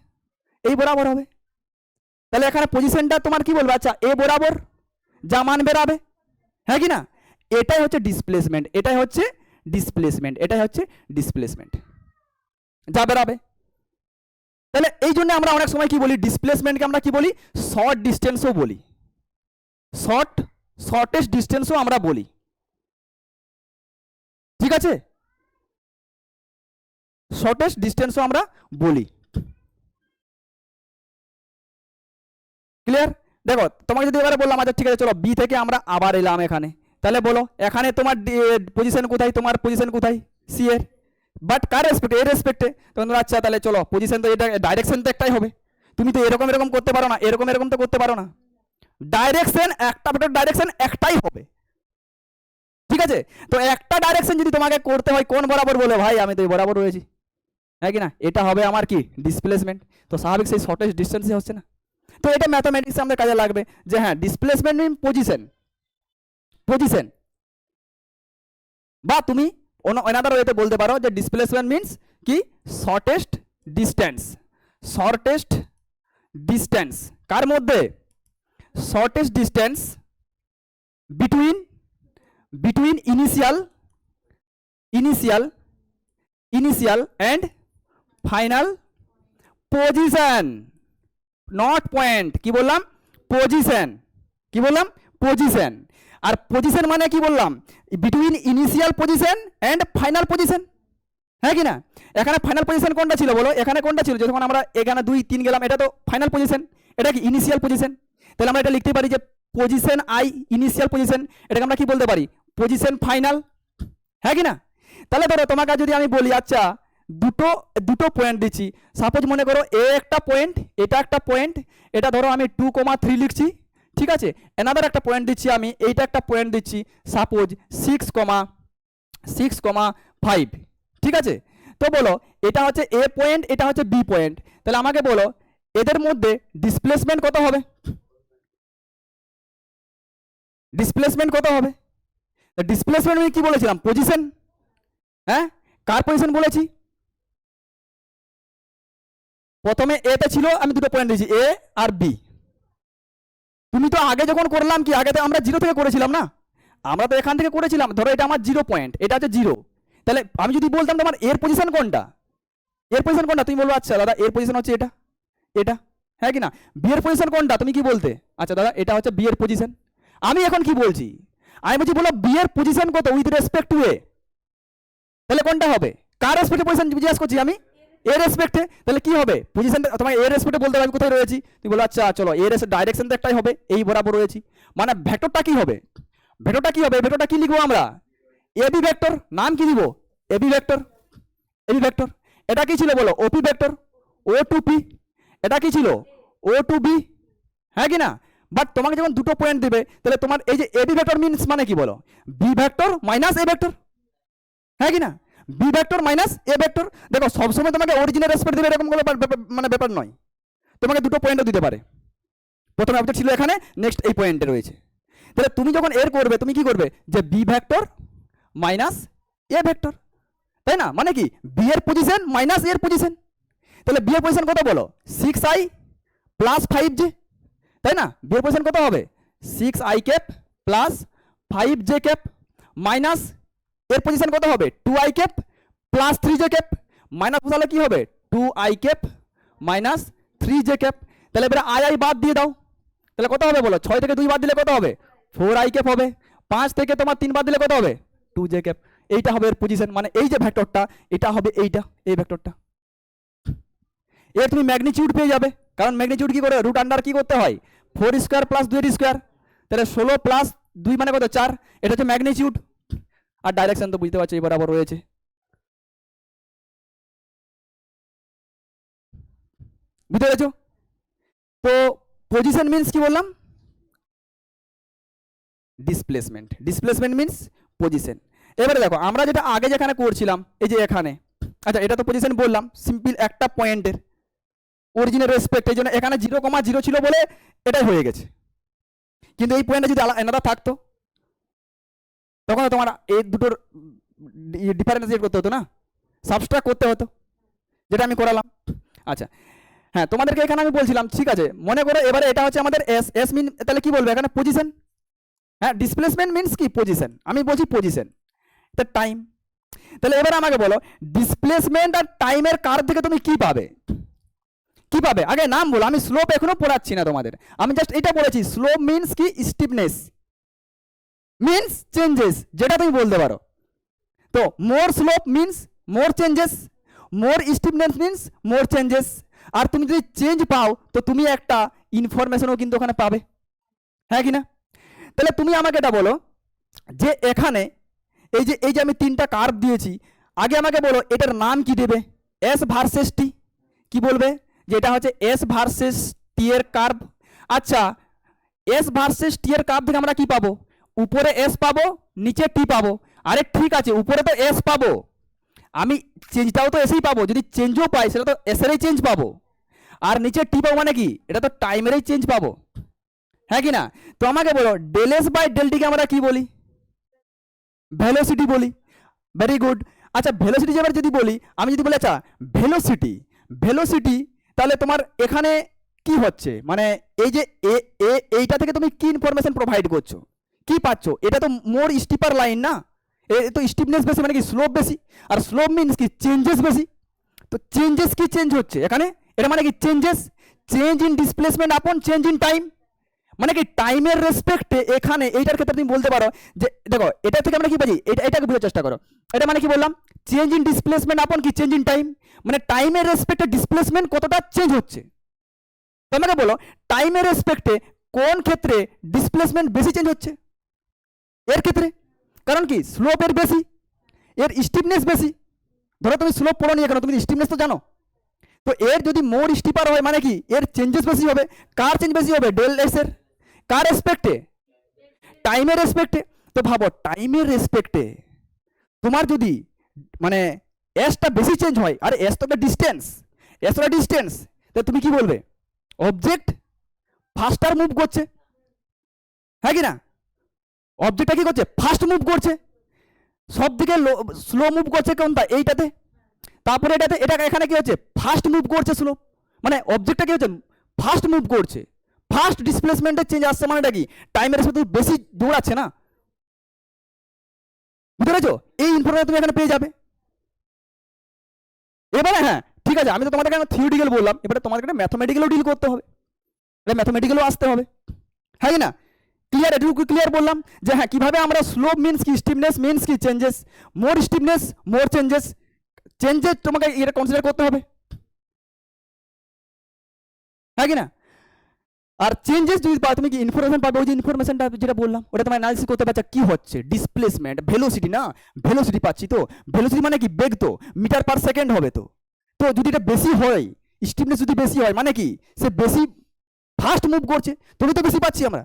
এই বরাবর হবে। তাহলে এখানে পজিশনটা তোমার কি বলবে? আচ্ছা এ বরাবর যা মান বেরাবে, হ্যাঁ কি না? এটাই হচ্ছে ডিসপ্লেসমেন্ট, এটাই হচ্ছে ডিসপ্লেসমেন্ট, এটাই হচ্ছে ডিসপ্লেসমেন্ট, যা বেরাবে। তাহলে এই জন্য আমরা অনেক সময় কি বলি? ডিসপ্লেসমেন্টকে আমরা কি বলি? শর্ট ডিস্টেন্সও বলি, শর্টেস্ট ডিস্টেন্সও আমরা বলি, ঠিক আছে? শর্টেস্ট ডিস্টেন্সও আমরা বলি। ক্লিয়ার? দেখো তোমাকে যদি এবারে বললাম আচ্ছা ঠিক আছে চলো বি থেকে আমরা আবার এলাম এখানে, তাহলে বলো এখানে তোমার পজিশন কোথায়? তোমার পজিশন কোথায়? সি এর। বাট কার রেসপেক্টে? এর রেসপেক্টে। তখন আচ্ছা তাহলে চলো পজিশন তো এটা, ডাইরেকশন তো একটাই হবে। তুমি তো এরকম এরকম করতে পারো না, এরকম এরকম তো করতে পারো না। ডাইরেকশন একটা ভেক্টর ডাইরেকশন একটাই হবে, ঠিক আছে? তো একটা ডাইরেকশন যদি তোমাকে করতে হয় কোন বরাবর বলে? ভাই আমি তো এই বরাবর রয়েছি, হ্যাঁ কি না? এটা হবে আমার কি? ডিসপ্লেসমেন্ট। তো স্বাভাবিক সেই শর্টেস্ট ডিস্টেন্সই হচ্ছে না। তো এটা ম্যাথমেটিক্সে আমাদের কাজে লাগবে যে হ্যাঁ ডিসপ্লেসমেন্ট মিন পজিশন, পজিশন। বা তুমি অনাদার ওয়েতে বলতে পারো যে ডিসপ্লেসমেন্ট মিন্স কি? শর্টেস্ট ডিস্টেন্স, শর্টেস্ট ডিস্টেন্স কার মধ্যে? Shortest distance between initial and final position, not point. কি বললাম? পজিশন। কি বললাম? পজিশন। আর পজিশন মানে কি বললাম? Between initial position and final position, হ্যাঁ কি না? এখানে ফাইনাল পজিশন কোনটা ছিল বলো? এখানে কোনটা ছিল? যখন আমরা এখানে 2, 3 গেলাম, এটা তো ফাইনাল পজিশন, এটা কি? Initial position. তাহলে আমরা এটা লিখতে পারি যে পজিশন আই ইনিশিয়াল পজিশন, এটাকে আমরা কি বলতে পারি? পজিশন ফাইনাল, হ্যাঁ কি না? তাহলে ধরো তোমাকে যদি আমি বলি আচ্ছা দুটো পয়েন্ট দিচ্ছি, সাপোজ মনে করো এ একটা পয়েন্ট, এটা একটা পয়েন্ট, এটা ধরো আমি 2,3 লিখছি, ঠিক আছে? এনাদার একটা পয়েন্ট দিচ্ছি আমি, এইটা একটা পয়েন্ট দিচ্ছি সাপোজ 6,5, ঠিক আছে? তো বলো এটা হচ্ছে এ পয়েন্ট, এটা হচ্ছে বি পয়েন্ট, তাহলে আমাকে বলো এদের মধ্যে ডিসপ্লেসমেন্ট কত হবে? ডিসপ্লেসমেন্ট কত হবে? ডিসপ্লেসমেন্ট আমি কি বলেছিলাম? পজিশন। হ্যাঁ, কার পজিশন বলেছি? প্রথমে এ তে ছিল, আমি দুটো পয়েন্ট দিয়েছি এ আর বি। তুমি তো আগে যখন করলাম কি, আগে তো আমরা জিরো থেকে করেছিলাম না, আমরা তো এখান থেকে করেছিলাম। ধরো এটা আমার 0 পয়েন্ট, এটা হচ্ছে 0। তাহলে আমি যদি বলতাম তোমার এর পজিশন কোনটা, এর পজিশন কোনটা, তুমি বলবো আচ্ছা দাদা এর পজিশন হচ্ছে এটা, এটা, হ্যাঁ কি না? বি এর পজিশন কোনটা, তুমি কি বলতে? আচ্ছা দাদা এটা হচ্ছে বি এর পজিশন। আমি এখন কি বলছি? আমি বলছি বলো বি এর পজিশন কত উইথ রেসপেক্ট টু এ। তাহলে কোনটা হবে? কার রেসপেক্টে পজিশন জিজ্ঞাসা করছি আমি? এর রেসপেক্টে। তাহলে কি হবে? পজিশনটা তোমাকে এর রেসপেক্টে বলতে হবে আমি কোথায় রয়েছি। তুমি বলো আচ্ছা চলো এর ডাইরেকশন তো একটাই হবে, এই বরাবর রয়েছি। মানে ভেক্টরটা কি হবে? ভেক্টরটা কি হবে? ভেক্টরটা কি লিখবো আমরা? AB vector. নাম কি দিব? AB vector. AB vector. এটা কি ছিল বলো? OP vector. O to P. এটা কি ছিল? ও টু বি, হ্যাঁ কি না? বাট তোমাকে যখন দুটো পয়েন্ট দেবে, তাহলে তোমার এই যে এবি ভেক্টর মিন্স মানে কি বলো? B vector minus A vector, হ্যাঁ কি না? B vector minus A vector. দেখো সবসময় তোমাকে অরিজিনাল রেসপেক্ট দেবে এরকম কোনো মানে ব্যাপার নয়, তোমাকে দুটো পয়েন্টও দিতে পারে। প্রথমে অবজেক্ট ছিল এখানে, নেক্সট এই পয়েন্টে রয়েছে। তাহলে তুমি যখন এর করবে, তুমি কি করবে? যে B vector minus A vector, তাই না? মানে কি বি এর পজিশন মাইনাস এর পজিশন। তাহলে বি এর পজিশন কত বলো? 6i প্লাস 5j, তাই না? বি এর পজিশন কত হবে? 6i cap plus 5j cap minus এর পজিশন কত হবে? 2i cap plus 3j cap. Minus বসালে কি হবে? 2i cap minus 3j cap. তাহলে এবারে আই বাদ দিয়ে দাও, তাহলে কত হবে বলো? 6 থেকে 2 বাদ দিলে কত হবে? 4i ক্যাপ হবে। 5 থেকে তোমার 3 বাদ দিলে কত হবে? 2j cap. এইটা হবে এর পজিশন, মানে এই যে ভেক্টরটা এটা হবে এইটা, এই ভেক্টরটা। এর তুমি ম্যাগনিটিউড পেয়ে যাবে, কারণ ম্যাগনিটিউড কি করে? রুট আন্ডার কি করতে হয়? 4 স্কোয়ার প্লাস 2 স্কোয়ার। তাহলে 16 প্লাস 2 মানে কত? 4। এটা হচ্ছে ম্যাগনিটিউড। আর ডাইরেকশন তো বুঝতে পারছো এই বরাবর রয়েছে। বুঝতে পেরেছো? তো পজিশন মিন্স কি বললাম? ডিসপ্লেসমেন্ট। Displacement means position. এবারে দেখো আমরা যেটা আগে যেখানে করছিলাম, এই যে এখানে, আচ্ছা এটা তো পজিশন বললাম, সিম্পল একটা পয়েন্টের অরিজিনাল রেসপেক্ট, এই জন্য এখানে 0,0 ছিল বলে এটাই হয়ে গেছে। কিন্তু এই পয়েন্টে যদি আলাদা থাকতো, তখন তোমার এই দুটোর ডিফারেন্সিয়েট করতে হতো না, সাবস্ট্রাক্ট করতে হতো, যেটা আমি করালাম। আচ্ছা হ্যাঁ, তোমাদেরকে এখানে আমি বলছিলাম, ঠিক আছে মনে করো এবারে এটা হচ্ছে আমাদের এস। এস মিন তাহলে কি বলবে এখানে? পজিশন। হ্যাঁ, ডিসপ্লেসমেন্ট মিন্স কি? পজিশন। আমি বলছি পজিশন, তা টাইম। তাহলে এবারে আমাকে বলো ডিসপ্লেসমেন্ট আর টাইমের কার থেকে তুমি কি পাবে? কি পাবে? আগে নাম বলো, আমি স্লোপ এখনো পড়াচ্ছি না তোমাদের, আমি জাস্ট এটা বলেছি স্লোপ মিন্স কি? স্টিফনেস মিন্স চেঞ্জেস, যেটা তুমি বলতে পারো। তো মোর স্লোপ মিন্স মোর চেঞ্জেস, মোর স্টিফনেস মিন্স মোর চেঞ্জেস। আর তুমি যদি চেঞ্জ পাও তো তুমি একটা ইনফরমেশনও কিন্তু ওখানে পাবে, হ্যাঁ কি না? তাহলে তুমি আমাকে এটা বলো যে এখানে এই যে আমি 3টা কার্ভ দিয়েছি, আগে আমাকে বলো এটার নাম কি দেবে? এস ভার্সেস টি। কি বলবে? যে এটা হচ্ছে এস ভার্সেস টি এর কার্ভ। আচ্ছা এস ভার্সেস টি এর কার্ভ থেকে আমরা কি পাবো? উপরে এস পাবো, নিচে টি পাবো। আরে ঠিক আছে, উপরে তো এস পাবো, আমি চেঞ্জটাও তো এসেই পাবো, যদি চেঞ্জও পাই সেটা তো এসেরই চেঞ্জ পাবো। আর নিচে টি পাবো মানে কি? এটা তো টাইমেরই চেঞ্জ পাবো, হ্যাঁ কি না? তো আমাকে বলো ডেল এস বাই ডেল টিকে আমরা কি বলি? ভেলোসিটি বলি। Very good. আচ্ছা ভেলোসিটি এবার যদি বলি, আমি যদি বলি আচ্ছা ভেলোসিটি, ভেলোসিটি, তাহলে তোমার এখানে কি হচ্ছে? মানে এই যে এইটা থেকে তুমি কি ইনফরমেশন প্রোভাইড করছো, কি পাচ্ছ? এটা তো মোর স্টিপার লাইন না, এ তো স্টিফনেস বেশি মানে কি? স্লোপ বেশি। আর স্লোপ মিন্স কি? চেঞ্জেস বেশি। তো চেঞ্জেস কি চেঞ্জ হচ্ছে এখানে? এটা মানে কি? চেঞ্জেস, চেঞ্জ ইন ডিসপ্লেসমেন্ট আপন চেঞ্জ ইন টাইম। মানে কি টাইমের রেসপেক্টে এখানে এইটার ক্ষেত্রে তুমি বলতে পারো যে দেখো এটা থেকে আমরা কি পাচ্ছি, এটাকে বোঝার চেষ্টা করো। এটা মানে কি বললাম? চেঞ্জ ইন ডিসপ্লেসমেন্ট আপন কি? Change in time. মানে টাইমের রেসপেক্টে ডিসপ্লেসমেন্ট কতটা চেঞ্জ হচ্ছে। তোমাকে বলো টাইমের রেসপেক্টে কোন ক্ষেত্রে ডিসপ্লেসমেন্ট বেশি চেঞ্জ হচ্ছে? এর ক্ষেত্রে। কারণ কি? স্লোপের বেশি, এর স্টিফনেস বেশি। ধরো তুমি স্লোপ পড়ো নি এখানে, তুমি স্টিফনেস তো জানো। তো এর যদি মোর স্টিপার হয় মানে কি? এর চেঞ্জেস বেশি হবে। কার চেঞ্জ বেশি হবে? ডেল এস এর। কার রেসপেক্টে? টাইমের রেসপেক্টে। তো ভাবো টাইমের রেসপেক্টে তোমার যদি মানে এসটা বেশি চেঞ্জ হয়, আর এস তো একটা ডিস্টেন্স, এস তো ডিস্টেন্স, তো তুমি কি বলবে? অবজেক্ট ফাস্টার মুভ করছে, হ্যাঁ কি না? অবজেক্টটা কি করছে, ফাস্ট মুভ করছে, সব দিকে স্লো মুভ করছে কোনটা, এইটাতে। তারপরে এটাতে, এটা এখানে কি হচ্ছে, ফাস্ট মুভ করছে স্লো, মানে অবজেক্টটা কি হচ্ছে, ফাস্ট মুভ করছে, ফাস্ট ডিসপ্লেসমেন্টের চেঞ্জ আসছে, মানে কি টাইমের সাথে বেশি দৌড়াচ্ছে না, বুঝতে পেরেছো? এই ইনফরমেশন তুমি এখানে পেয়ে যাবে। এবারে হ্যাঁ ঠিক আছে, আমি তো তোমাদেরকে থিওরিটিক্যাল বললাম, এবারে তোমাদেরকে ম্যাথমেটিক্যালও ডিল করতে হবে, ম্যাথমেটিক্যালও আসতে হবে, হ্যাঁ কি না? ক্লিয়ার, এটুকু ক্লিয়ার বললাম যে হ্যাঁ কিভাবে আমরা স্লোপ মিনস কি, স্টিফনেস মিনস কি, চেঞ্জেস, মোর স্টিফনেস মোর চেঞ্জেস, চেঞ্জেস তোমাকে এটা কনসিডার করতে হবে, হ্যাঁ কি না? আর চেঞ্জেস যদি পাও তুমি কি ইনফরমেশন পাবে, ওই যে ইনফরমেশনটা যেটা বললাম ওটা তোমার অ্যানালিসিস করতে পারছো কি হচ্ছে, ডিসপ্লেসমেন্ট, ভেলোসিটি, না ভেলোসিটি পাচ্ছি তো, ভেলোসিটি মানে কি বেগ, তো মিটার পার সেকেন্ড হবে, তো তো যদি এটা বেশি হয়, স্টিফনেস যদি বেশি হয় মানে কি সে বেশি ফাস্ট মুভ করছে, তবে তো বেশি পাচ্ছি আমরা,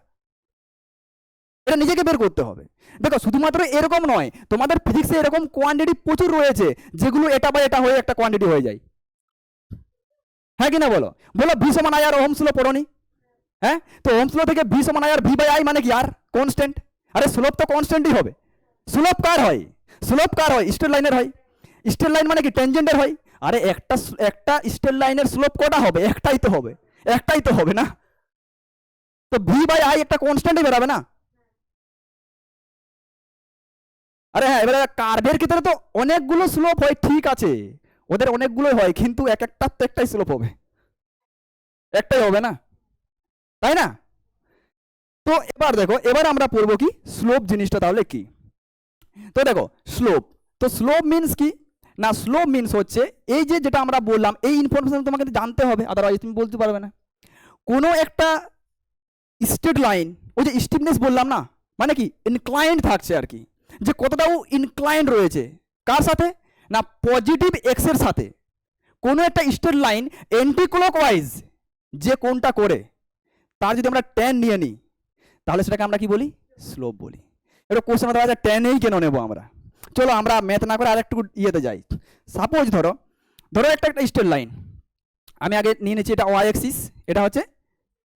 এটা নিজেকে বের করতে হবে। দেখো শুধুমাত্র এরকম নয়, তোমাদের ফিজিক্সে এরকম কোয়ান্টিটি প্রচুর রয়েছে যেগুলো এটা বা এটা হয়ে একটা কোয়ান্টিটি হয়ে যায়, হ্যাঁ কি না বলো? বলো ভি সমান আই আর ওহমস ল পড়োনি? হ্যাঁ, তো ওহমস ল থেকে ভি সমান I R V by I মানে কি আর কনস্ট্যান্ট, আরে স্লোপ তো কনস্ট্যান্টই হবে। স্লোপ কার হয়, স্লোপ কার হয়, স্ট্রেট লাইনের হয়, স্ট্রেট লাইন মানে কি ট্যানজেন্টের হয়। আরে একটা একটা স্ট্রেট লাইনের স্লোপ কটা হবে, একটাই তো হবে, একটাই তো হবে না, তো ভি বাই আই একটা কনস্ট্যান্টই বেরাবে না। আরে হ্যাঁ, এবারে কার্ভের ক্ষেত্রে তো অনেকগুলো স্লোপ হয়, ঠিক আছে ওদের অনেকগুলোই হয়, কিন্তু এক একটার তো একটাই স্লোপ হবে, একটাই হবে না, তাই না? তো এবার দেখো, এবার আমরা পড়বো কি স্লোপ জিনিসটা তাহলে কি। তো দেখো স্লোপ, তো স্লোপ মিনস কি না, স্লোপ মিনস হচ্ছে এই যে যেটা আমরা বললাম, এই ইনফরমেশন তোমাকে জানতে হবে, আদারওয়াইজ তুমি বলতে পারবে না। কোনো একটা স্ট্রেট লাইন, ওই যে স্টিফনেস বললাম না, মানে কি ইনক্লাইন্ড থাকছে আর কি, যে কতটাও ইনক্লাইন্ড রয়েছে, কার সাথে না পজিটিভ এক্স এর সাথে। কোনো একটা স্ট্রেট লাইন এন্টি ক্লকওয়াইজ যে কোনটা করে তার যদি আমরা ট্যান নিয়ে নিই, তাহলে সেটাকে আমরা কি বলি, স্লোপ বলি। এবার কোশ্চেন দেওয়া যায় ট্যানেই কেন নেবো আমরা, চলো আমরা ম্যাথ না করে আর একটু ইয়েতে যাই। সাপোজ ধরো, ধরো একটা স্ট্রেট লাইন আমি আগে নিয়ে নিচ্ছি, এটা ওয়াই এক্সিস, এটা হচ্ছে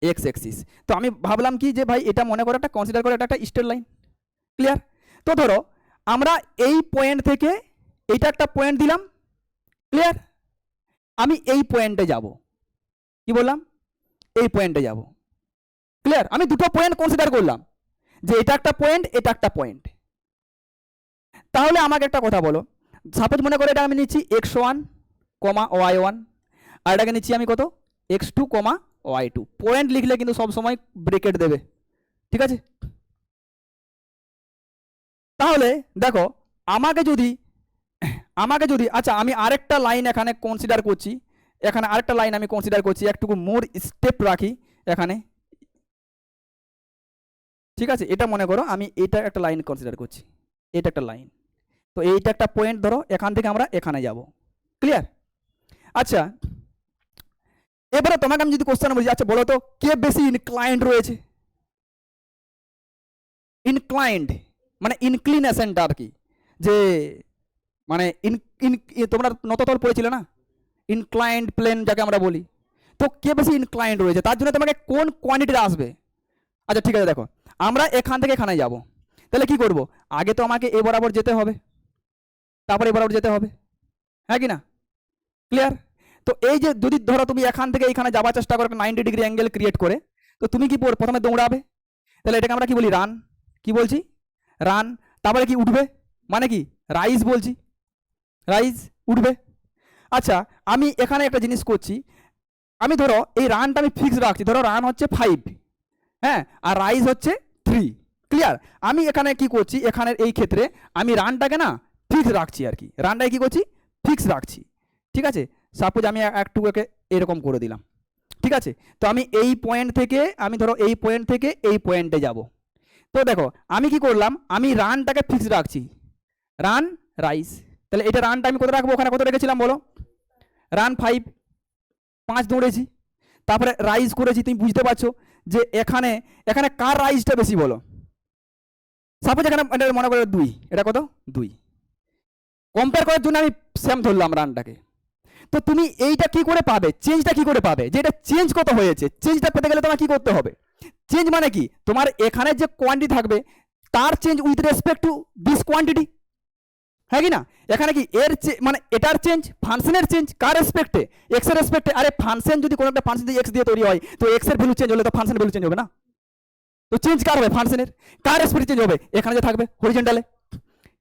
এক্স এক্সিস। তো আমি ভাবলাম কি যে ভাই এটা মনে করে একটা কনসিডার করে এটা একটা স্ট্রেট লাইন, ক্লিয়ার? তো ধরো আমরা এই পয়েন্ট থেকে এইটা একটা পয়েন্ট দিলাম, ক্লিয়ার? আমি এই পয়েন্টে যাব, কি বললাম, এই পয়েন্টে যাব, ক্লিয়ার? আমি দুটো পয়েন্ট কনসিডার করলাম যে এটা একটা পয়েন্ট, এটা একটা পয়েন্ট। তাহলে আমাকে একটা কথা বলো, সাপোজ মনে করে এটা আমি নিচ্ছি x1, y1, আর এটাকে নিচ্ছি আমি কত, x2, y2। পয়েন্ট লিখলে কিন্তু সব সময় ব্রেকেট দেবে, ঠিক আছে? তাহলে দেখো আমাকে যদি আচ্ছা আমি আরেকটা লাইন এখানে কনসিডার করছি, এখানে আরেকটা লাইন আমি কনসিডার করছি, একটুকু মোর স্টেপ রাখি এখানে, ঠিক আছে? এটা মনে করো আমি এটা একটা লাইন কনসিডার করছি, এটা একটা লাইন, তো এইটা একটা পয়েন্ট, ধরো এখান থেকে আমরা এখানে যাব, ক্লিয়ার? আচ্ছা এবারে তোমাকে আমি যদি কোশ্চেন বলি, আচ্ছা বলো তো কে বেশি ইনক্লাইন্ড রয়েছে, ইনক্লাইন্ড মানে ইনক্লিনেশনটা আর কি, যে মানে তোমরা নততল পড়েছিলে না, ইনক্লাইন্ড প্লেন যাকে আমরা বলি, তো কে বেশি ইনক্লাইন্ড রয়েছে তার জন্য তোমাকে কোন কোয়ান্টিটি আসবে। আচ্ছা ঠিক আছে, দেখো আমরা এখান থেকে এখানে যাব, তাহলে কি করব, আগে তো আমাকে এ বরাবর যেতে হবে, তারপরে এ বরাবর যেতে হবে, হ্যাঁ কি না, ক্লিয়ার? তো এই যে যদি ধরো তুমি এখান থেকে এখানে যাওয়ার চেষ্টা করো 90 ডিগ্রি অ্যাঙ্গেল ক্রিয়েট করে, তো তুমি কি প্রথমে দৌড়াবে, তাহলে এটাকে আমরা কি বলি, রান, কি বলছি, রান। তারপরে কি উঠবে, মানে কি রাইজ বলছি, রাইজ, উঠবে। আচ্ছা আমি এখানে একটা জিনিস করছি, আমি ধরো এই রানটা আমি ফিক্স রাখছি, ধরো রান হচ্ছে 5, হ্যাঁ, আর রাইজ হচ্ছে 3, ক্লিয়ার? আমি এখানে কি করছি, এখানের এই ক্ষেত্রে আমি রানটাকে না ফিক্স রাখছি আর কি, রানটাকে কি করছি, ফিক্স রাখছি, ঠিক আছে? সাপোজ আমি একটু একে এরকম করে দিলাম, ঠিক আছে? তো আমি এই পয়েন্ট থেকে, আমি ধরো এই পয়েন্ট থেকে এই পয়েন্টে যাব, তো দেখো আমি কি করলাম, আমি রানটাকে ফিক্স রাখছি, রান রাইজ, তাহলে এটা রানটা আমি কত রাখবো, ওখানে কত রেখেছিলাম বলো, রান 5 দৌড়েছি, তারপরে রাইজ করেছি, তুমি বুঝতে পারছো যে এখানে এখানে কার রাইজটা বেশি বলো, সাপোজ এখানে এটা মনে করো 2, এটা কত 2, কম্পেয়ার করার জন্য আমি সেম ধরলাম রানটাকে। তো তুমি এইটা কি করে পাবে, চেঞ্জটা কি করে পাবে, যে এটা চেঞ্জ কত হয়েছে, চেঞ্জটা পেতে গেলে তোমার কি করতে হবে, চেঞ্জ মানে কি তোমার এখানে যে কোয়ান্টিটি থাকবে তার change with respect to this quantity, হ্যাঁ কি না? এখানে কি এর মানে এটার চেঞ্জ, ফাংশনের চেঞ্জ কার রেসপেক্টে? এক্স এর রেসপেক্টে। আরে ফাংশন যদি কোনো একটা ফাংশন দিয়ে এক্স দিয়ে তৈরি হয়, তো এক্স এর ভ্যালু চেঞ্জ হলে তো ফাংশনের ভ্যালু চেঞ্জ হবে না? তো চেঞ্জ কার হবে? ফাংশনের। কার রেসপেক্টে চেঞ্জ হবে? এখানে যে থাকবে হরিজন্টালে।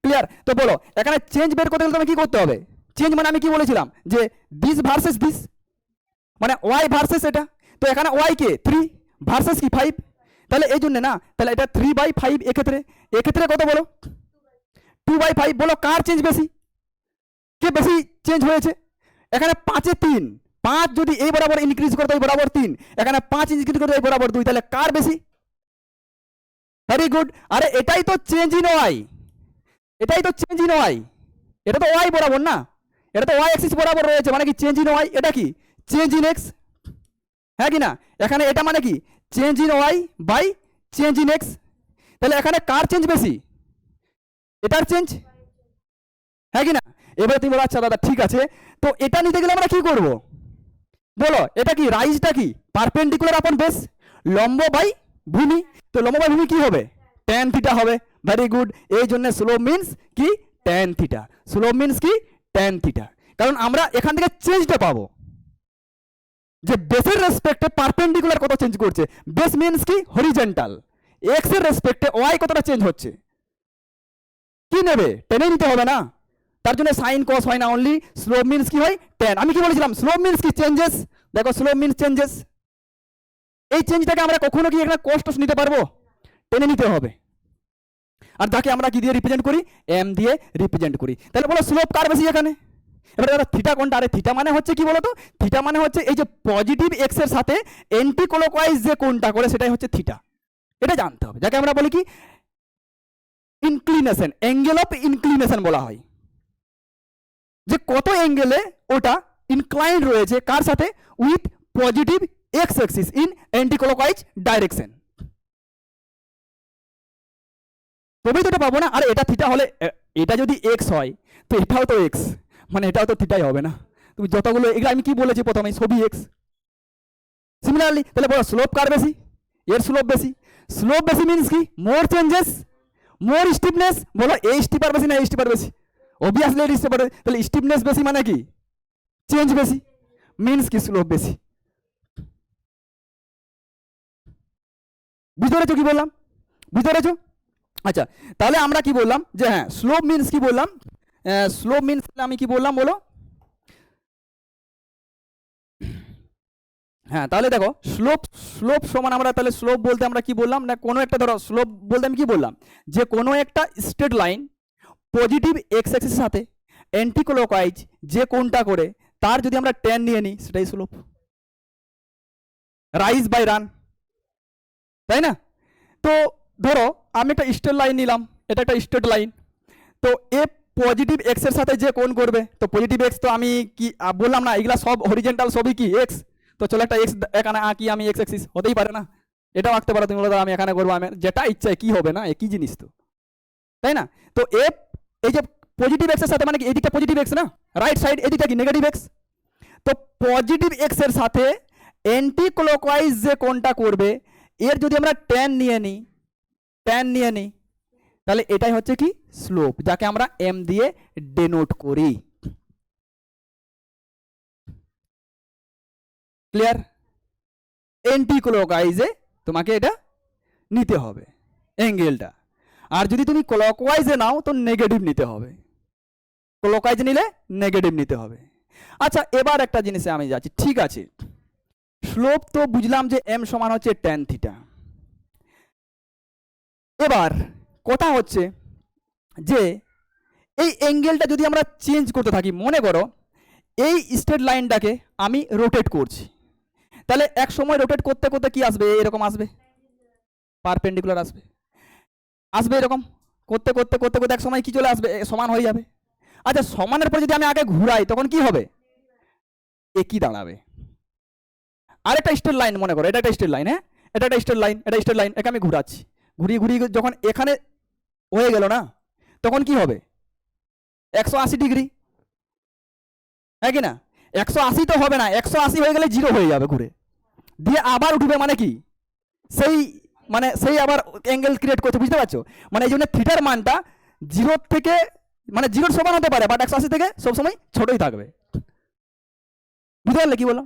ক্লিয়ার? তো বলো এখানে চেঞ্জ বের করতে গেলে তুমি কি করতে হবে? চেঞ্জ মানে আমি কি বলেছিলাম যে দিস ভার্সেস দিস, মানে ওয়াই ভার্সেস এটা। তো এখানে ওয়াই কে 3 ভার্সেস কি 5, তাহলে এই জন্য না, তাহলে এটা 3/5 এক্ষেত্রে কত বলো? 2/5। বলো কার চেঞ্জ বেশি? কে বেশি চেঞ্জ হয়েছে? এখানে 5 এ 3, 5 যদি এই বরাবর ইনক্রিজ করে তো এই বরাবর 3, এখানে 5 ইনক্রিজ করে এই বরাবর 2, তাহলে কার বেশি? Very good. আরে এটাই তো চেঞ্জ ইন ওয়াই, এটাই তো চেঞ্জ ইন ওয়াই। এটা তো ওয়াই বরাবর না, এটা তো ওয়াই অ্যাক্সিস বরাবর রয়েছে, মানে কি চেঞ্জ ইন ওয়াই। এটা কি চেঞ্জ ইন এক্স, হ্যাঁ কি না? এখানে এটা মানে কি change in Y by change in X. তাহলে এখানে কার চেঞ্জ বেশি? এটার চেঞ্জ, হ্যাঁ কি না? এবারে তুমি বলো আচ্ছা দাদা ঠিক আছে, তো এটা নিতে গেলে আমরা কি করব? বলো এটা কি রাইজটা কি পারপেন্ডিকুলার আপন বেস, লম্ব বাই ভূমি। তো লম্ব বাই ভূমি কি হবে? tan থিটা হবে। Very good. এই জন্য স্লোপ মিন্স কি tan থিটা। স্লোপ মিন্স কি tan থিটা। কারণ আমরা এখান থেকে চেঞ্জটা পাবো যে বেসের রেসপেক্টে পারপেন্ডিকুলার কত চেঞ্জ করছে। বেস মিন্স কি হরিজন্টাল, এক্স এর রেসপেক্টে ওয়াই কতটা চেঞ্জ হচ্ছে। কি নেবে? টেনে নিতে হবে না, তার জন্য সাইন কস হয় না, অনলি স্লোপ মিন্স কি হয় tan। আমি কি বলেছিলাম? স্লোপ মিন্স কি চেঞ্জেস। দেখো স্লোপ মিন্স চেঞ্জেস। এই চেঞ্জটাকে আমরা কখনো কি এখানে কষ্ট নিতে পারবো? টেনে নিতে হবে। আর যাকে আমরা কি দিয়ে রিপ্রেজেন্ট করি? এম দিয়ে রিপ্রেজেন্ট করি। তাহলে বলো স্লোপ কার বেশি এখানে? এবারে দাদা থিটা কোনটা? আরে থিটা মানে হচ্ছে কি বলতো? থিটা মানে হচ্ছে এই যে পজিটিভ এক্স এর সাথে অ্যান্টি ক্লকওয়াইজ যে কোনটা করে সেটাই হচ্ছে থিটা। এটা জানতে হবে, যাকে আমরা বলি কি ইনক্লিনেশন, অ্যাঙ্গেল অফ ইনক্লিনেশন বলা হয়। যে কত অ্যাঙ্গেলে ওটা ইনক্লাইন্ড রয়েছে কার সাথে? With positive x axis in anti clockwise direction. তবেই তো এটা পাবো না। আর এটা থিটা হলে, এটা যদি এক্স হয় তো এটাও তো এক্স, মানে এটাও তো থিটাই হবে না। তুমি যতগুলো এগুলো আমি কি বলেছি প্রথমে, সবই এক্স। সিমিলারলি তাহলে বলো স্লোপ কার বেশি? এর স্লোপ বেশি। স্লোপ বেশি মিন্স কি মোর চেঞ্জেস, মোর স্টিফনেস। বলো এই স্টিপার বেশি না এই স্টিপার বেশি? অবভিয়াসলি এই স্টিপার। তাহলে স্টিফনেস বেশি মানে কি চেঞ্জ বেশি, মিন্স কি স্লোপ বেশি। বুঝতে পেরেছো কি বললাম? বুঝতে পেরেছো? আচ্ছা তাহলে আমরা কি বললাম যে হ্যাঁ স্লোপ মিন্স কি বললাম? স্লোপ মিন্স আমি কি বললাম বলো? হ্যাঁ তাহলে দেখো স্লোপ, স্লোপ সমান আমরা তাহলে স্লোপ বলতে আমরা কি বললাম না, কোনো একটা ধরো স্লোপ বলতে আমি কি বললাম যে কোনো একটা স্ট্রেট লাইন পজিটিভ এক্স অ্যাক্সিসের সাথে অ্যান্টি ক্লকওয়াইজ যে কোনটা করে তার যদি আমরা tan নিয়ে নিই সেটাই স্লোপ। রাইজ বাই রান, তাই না? তো ধরো আমি একটা স্ট্রেট লাইন নিলাম, এটা একটা স্ট্রেট লাইন। তো এ পজিটিভ এক্স এর সাথে যে কোণ করবে, তো পজিটিভ এক্স তো আমি কি বললাম না এগুলা সব হরিজন্টাল, সবই কি এক্স। তো চলো একটা এক্স এখানে আঁকি আমি, এক্স অ্যাক্সিস হতেই পারে না, এটাও আঁকতে পারো তুমি, বলো আমি এখানে করবো, আমি যেটা ইচ্ছা কি হবে না একই জিনিস তো, তাই না? তো এই যে পজিটিভ এক্স এর সাথে মানে কি এদিকটা পজিটিভ এক্স না, রাইট সাইড, এদিকটা কি নেগেটিভ এক্স। তো পজিটিভ এক্স এর সাথে অ্যান্টি ক্লকওয়াইজ যে কোণটা করবে এর যদি আমরা tan নিয়ে নিই তাহলে এটাই হচ্ছে কি স্লোপ, যাকে আমরা এম দিয়ে ডেনোট করি। ক্লিয়ার? অ্যান্টি ক্লকওয়াইজে তোমাকে এটা নিতে হবে অ্যাঙ্গেলটা, আর যদি তুমি ক্লকওয়াইজে নাও তো নেগেটিভ নিতে হবে, ক্লকওয়াইজ নিলে নেগেটিভ নিতে হবে। আচ্ছা এবার একটা জিনিসে আমি যাচ্ছি, ঠিক আছে স্লোপ তো বুঝলাম যে এম সমান হচ্ছে tan থিটা। এবার কথা হচ্ছে যে এই অ্যাঙ্গেলটা যদি আমরা চেঞ্জ করতে থাকি, মনে করো এই স্ট্রেট লাইনটাকে আমি রোটেট করছি, তাহলে এক সময় রোটেট করতে করতে কি আসবে? এরকম আসবে, পারপেন্ডিকুলার আসবে, এরকম করতে করতে করতে করতে এক সময় কি চলে আসবে? সমান হয়ে যাবে। আচ্ছা সমানের পর যদি আমি আগে ঘুরাই তখন কি হবে? একই দাঁড়াবে। আরেকটা স্ট্রেট লাইন মনে করো, এটা একটা স্ট্রেট লাইন, হ্যাঁ এটা একটা স্ট্রেট লাইন, এটা স্ট্রেট লাইন, একে আমি ঘুরাচ্ছি, ঘুরিয়ে ঘুরিয়ে যখন এখানে হয়ে গেল না তখন কি হবে? 180 ডিগ্রি, হ্যাঁ কি না? 180 তো হবে না, 180 হয়ে গেলে 0 হয়ে যাবে ঘুরে দিয়ে আবার উঠবে, মানে কি সেই মানে সেই আবার অ্যাঙ্গেল ক্রিয়েট করছে, বুঝতে পারছো? মানে এই জন্য থিটার মানটা 0 থেকে মানে 0 সমান হতে পারে, বাট 180 থেকে সবসময় ছোটই থাকবে। বুঝতে পারলে কি বললাম?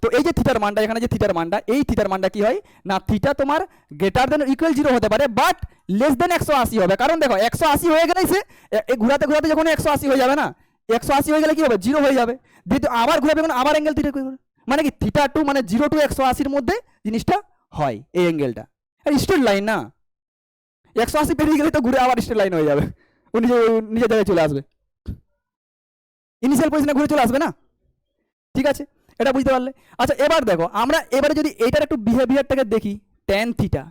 তো এই যে থিটার মানটা, এখানে যে থিটার মানটা, এই থিটার মানটা কি হয় না, থিটা তোমার গ্রেটার দেন ইকুয়াল 0 হতে পারে, বাট লেস দেন 180 হবে। কারণ দেখো 180 হয়ে গেলেই সে ঘুরাতে ঘুরাতে যখন 180 হয়ে যাবে না, 180 হয়ে গেলে কি হবে, 0 হয়ে যাবে। দ্বিতীয় আবার ঘুরাবে যখন আবার অ্যাঙ্গেল থিটা করবে, মানে কি থিটা টু মানে 0 টু 180 মধ্যে জিনিসটা হয় এই অ্যাঙ্গেলটা। আর স্ট্রেট লাইন না, 180 পেরিয়ে গেলে তো ঘুরে আবার স্ট্রেট লাইন হয়ে যাবে, ও নিজের জায়গায় চলে আসবে, ইনিশিয়াল পজিশনে ঘুরে চলে আসবে না। ঠিক আছে, এটা বুঝতে পারলে? আচ্ছা এবার দেখো, আমরা এবারে যদি এইটার একটু বিহেভিয়ারটাকে দেখি, ট্যান থিটা।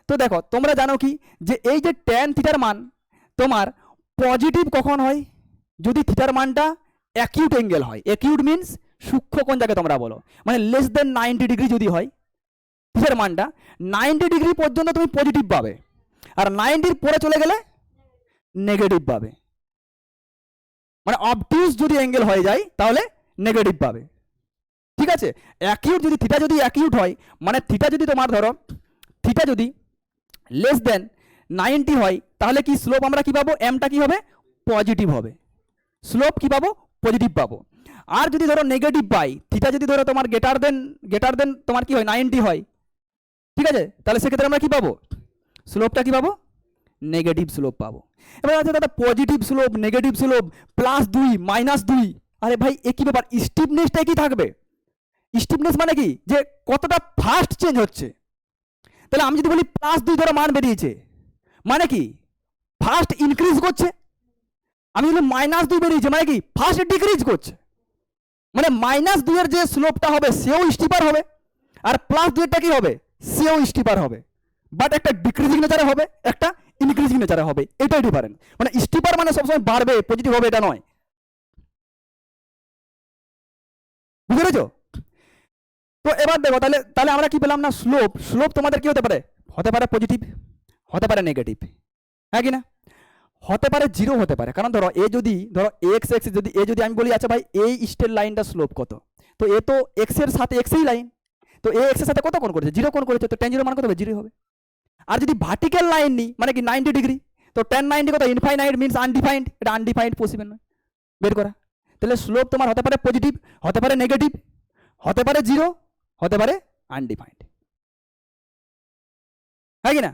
তো দেখো তোমরা জানো কি যে এই যে ট্যান থিটার মান তোমার পজিটিভ কখন হয়, যদি থিটার মানটা অ্যাকিউট অ্যাঙ্গেল হয়। অ্যাকিউট মিন্স সূক্ষ্ম কোণ যাকে তোমরা বলো, মানে লেস দেন 90 ডিগ্রি যদি হয় থিটার মানটা, 90 ডিগ্রি পর্যন্ত তুমি পজিটিভ পাবে, আর 90-র পরে চলে গেলে নেগেটিভ পাবে। মানে অবটিউজ যদি অ্যাঙ্গেল হয়ে যায় তাহলে নেগেটিভ পাবে। ঠিক আছে, অ্যাকিউট যদি থিটা যদি অ্যাকিউট হয়, মানে থিটা যদি তোমার ধরো থিটা যদি লেস দেন 90 হয়, তাহলে কি স্লোপ আমরা কি পাবো, এমটা কি হবে, পজিটিভ হবে। স্লোপ কি পাবো, পজিটিভ পাবো। আর যদি ধরো নেগেটিভ পাই, থিটা যদি ধরো তোমার গ্রেটার দেন তোমার কি হয় 90 হয়, ঠিক আছে, তাহলে সেক্ষেত্রে আমরা কি পাবো, স্লোপটা কি পাবো, নেগেটিভ স্লোপ পাবো। এবার আছে দাদা পজিটিভ স্লোপ, নেগেটিভ স্লোপ, +2 -2, আরে ভাই এ কি ব্যাপার, স্টিফনেসটা কি থাকবে? স্টিফনেস মানে কি, যে কতটা ফাস্ট চেঞ্জ হচ্ছে। তাহলে আমি যদি বলি +2 ধরো মান বেরিয়েছে, মানে কি ফাস্ট ইনক্রিজ করছে। আমি যদি -2 বেরিয়েছে, মানে কি ফাস্ট ডিক্রিজ করছে। মানে -2 এর যে স্লোপটা হবে সেও স্টিপার হবে, আর +2 এরটা কি হবে, সেও স্টিপার হবে, বাট একটা ডিক্রিজিং নেচারে হবে, একটা ইনক্রিজিং নেচারে হবে, এটাই ডিফারেন্স। মানে স্টিপার মানে সবসময় বাড়বে, পজিটিভ হবে, এটা নয়। বুঝতে পেরেছো? তো এবার দেখো তাহলে তাহলে আমরা কি পেলাম না, স্লোপ তোমাদের কি হতে পারে, পজিটিভ, হতে পারে নেগেটিভ, হ্যাঁ কি না, হতে পারে 0 হতে পারে। কারণ ধরো এ যদি ধরো এক্স এক্স যদি এ যদি আমি বলি আচ্ছা ভাই এই স্ট্রেট লাইনটা স্লোপ কত, তো এ তো এক্স এর সাথে এক্সই লাইন, তো এ এক্স এর সাথে কত কোণ করেছে, 0 কোণ করেছে, তো tan 0 মান কত হবে, 0 হবে। আর যদি ভার্টিক্যাল লাইন নিই মানে কি 90 ডিগ্রি, তো tan 90 কত, ইনফাইনাইট মিন্স আনডিফাইন্ড, এটা আনডিফাইন্ড পসিবল নয় বের করা। তাহলে স্লোপ তোমার হতে পারে পজিটিভ, হতে পারে নেগেটিভ, হতে পারে 0, হতে পারে আনডিফাইন্ড, হ্যাঁ কি না।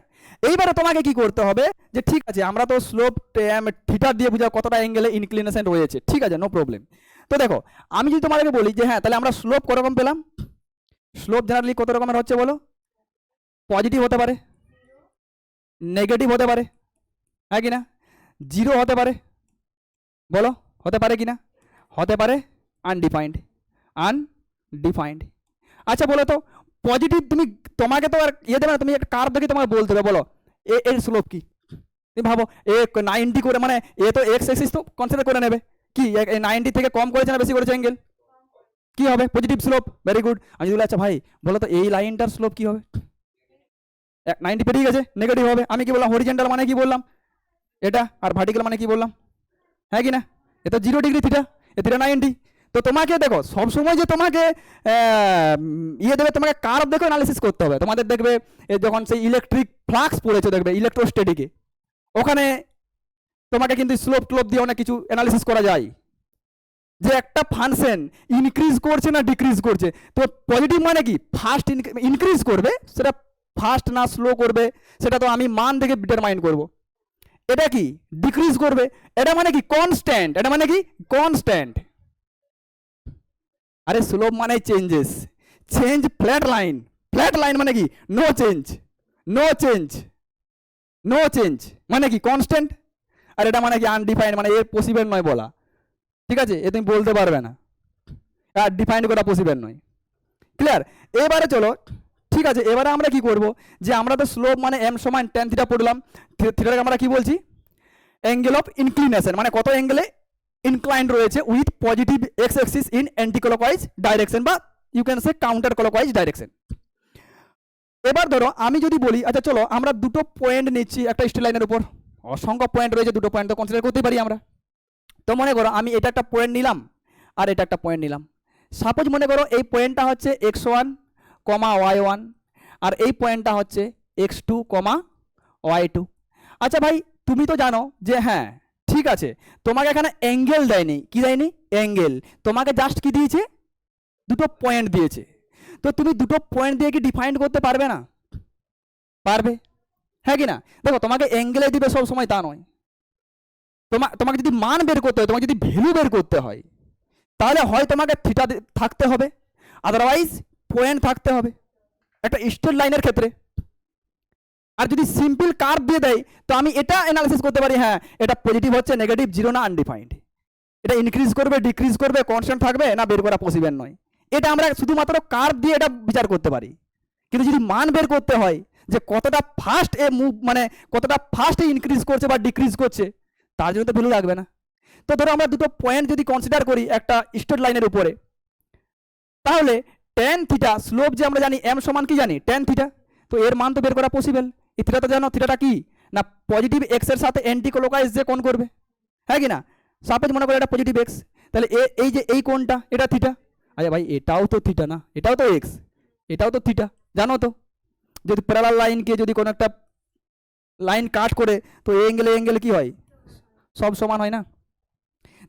এইবারে তোমাকে কি করতে হবে, যে ঠিক আছে আমরা তো স্লোপ থিটা দিয়ে বুঝাও কতটা অ্যাঙ্গেলে ইনক্লিনেশন রয়েছে, ঠিক আছে, নো প্রবলেম। তো দেখো আমি যদি তোমাদেরকে বলি যে হ্যাঁ তাহলে আমরা স্লোপ কত রকম পেলাম, স্লোপ জেনারেলি কত রকমের হচ্ছে বলো, পজিটিভ হতে পারে, নেগেটিভ হতে পারে, হ্যাঁ কি না, 0 হতে পারে, বলো হতে পারে কি না, হতে পারে আনডিফাইন্ড। আচ্ছা বলো তো পজিটিভ, তোমাকে তো আর ইয়ে দেবে না, তুমি একটা কার্ভ দেখে তোমাকে বলতে হবে, বলো এর স্লোপ কি, তুমি ভাবো এ 90 করে, মানে এ তো এক্স এক্সিস তো কনসিডার করে নেবে, কি 90 থেকে কম করেছে না বেশি করেছে অ্যাঙ্গেল, কি হবে, পজিটিভ স্লোপ, ভেরি গুড। আমি যদি আচ্ছা ভাই বলো তো এই লাইনটার স্লোপ কি হবে, 90 পেরিয়ে গেছে, নেগেটিভ হবে। আমি কি বললাম, হরিজেন্টাল মানে কি বললাম এটা, আর ভার্টিক্যাল মানে কি বললাম, হ্যাঁ কি না, এ তো 0 ডিগ্রি থিটা, এ থিটা 90। তো তোমাকে দেখো সবসময় যে তোমাকে ইয়ে দেবে, তোমাকে কার্ভ দেখে অ্যানালিসিস করতে হবে। তোমাদের দেখবে যখন সেই ইলেকট্রিক ফ্লাক্স পড়েছে দেখবে ইলেকট্রোস্ট্যাটিকে, ওখানে তোমাকে কিন্তু স্লোপ টোপ দিয়ে অনেক কিছু অ্যানালিসিস করা যায়, যে একটা ফাংশন ইনক্রিজ করছে না ডিক্রিজ করছে। তো পজিটিভ মানে কি ফাস্ট ইনক্রিজ করবে, সেটা ফাস্ট না স্লো করবে সেটা তো আমি মান থেকে ডিটারমাইন করব। এটা কি ডিক্রিজ করবে, এটা মানে কি কনস্ট্যান্ট, এটা মানে কি কনস্ট্যান্ট। আরে স্লোপ মানে চেঞ্জেস, ফ্ল্যাট লাইন মানে কি নো চেঞ্জ মানে কি কনস্ট্যান্ট, আর এটা মানে কি আনডিফাইন্ড, মানে এর পসিবল নয় বলা, ঠিক আছে, এ তুমি বলতে পারবে না, আর ডিফাইন করা পসিবল নয়। ক্লিয়ার? এবারে চলো ঠিক আছে, এবারে আমরা কি করব, যে আমরা তো স্লোপ মানে m সমান tan থিটা পড়লাম, থিটাকে আমরা কি বলছি, অ্যাঙ্গেল অফ ইনক্লিনেশন, মানে কত অ্যাঙ্গেলে ইনক্লাইন্ড রয়েছে with positive x axis in anti clockwise direction, বা you can say counter clockwise direction. এবার ধরো আমি যদি বলি আচ্ছা চলো আমরা দুটো পয়েন্ট নিচ্ছি একটা স্ট্রেট লাইনের উপর, অসংখ্য পয়েন্ট রয়েছে, দুটো পয়েন্ট তো কনসিডার করতেই পারি আমরা। তো মনে করো আমি এটা একটা পয়েন্ট নিলাম আর এটা একটা পয়েন্ট নিলাম। সাপোজ মনে করো এই পয়েন্টটা হচ্ছে x1, y1, আর এই পয়েন্টটা হচ্ছে x2 কমা y2। আচ্ছা ভাই তুমি তো জানো যে হ্যাঁ ঠিক আছে, তোমাকে এখানে অ্যাঙ্গেল দেয়নি, কি দেয়নি, অ্যাঙ্গেল, তোমাকে জাস্ট কি দিয়েছে, দুটো পয়েন্ট দিয়েছে। তো তুমি দুটো পয়েন্ট দিয়ে কি ডিফাইন করতে পারবে না? পারবে, হ্যাঁ কি না? দেখো তোমাকে অ্যাঙ্গেলে দিবে সব সময় তা নয়, তোমাকে যদি মান বের করতে হয়, তোমাকে যদি ভ্যালু বের করতে হয়, তাহলে হয় তোমাকে থিটা থাকতে হবে, আদারওয়াইজ পয়েন্ট থাকতে হবে একটা স্ট্রেট লাইনের ক্ষেত্রে। আর যদি সিম্পল কার্ভ দিয়ে দেয় তো আমি এটা অ্যানালাইসিস করতে পারি, হ্যাঁ এটা পজিটিভ হচ্ছে, নেগেটিভ, জিরো না আনডিফাইন্ড, এটা ইনক্রিজ করবে, ডিক্রিজ করবে, কনস্ট্যান্ট থাকবে না, বের করা পসিবল নয়। এটা আমরা শুধুমাত্র কার্ভ দিয়ে এটা বিচার করতে পারি। কিন্তু যদি মান বের করতে হয় যে কতটা ফাস্ট এ মুভ, মানে কতটা ফাস্ট এ ইনক্রিজ করছে বা ডিক্রিজ করছে, তার জন্য তো ভ্যালু লাগবে না। তো ধরো আমরা দুটো পয়েন্ট যদি কনসিডার করি একটা স্ট্রেট লাইনের উপরে, তাহলে tan থিটা স্লোপ যে আমরা জানি m সমান কি জানি, tan থিটা, তো এর মান তো বের করা পসিবল। এই থিটাটা জানো, থিটাটা কি না পজিটিভ এক্স এর সাথে অ্যান্টি ক্লকওয়াইজ যে কোণ করবে, হ্যাঁ কি না? সাপোজ মনে করো এটা পজিটিভ এক্স, তাহলে এই যে এই কোণটা এটা থিটা। আচ্ছা ভাই এটাও তো থিটা না, এটাও তো এক্স, এটাও তো থিটা, জানো তো? যদি প্যারালাল লাইনকে যদি কোনো একটা লাইন কাট করে তো এই অ্যাঙ্গেলে কি হয়, সব সমান হয় না?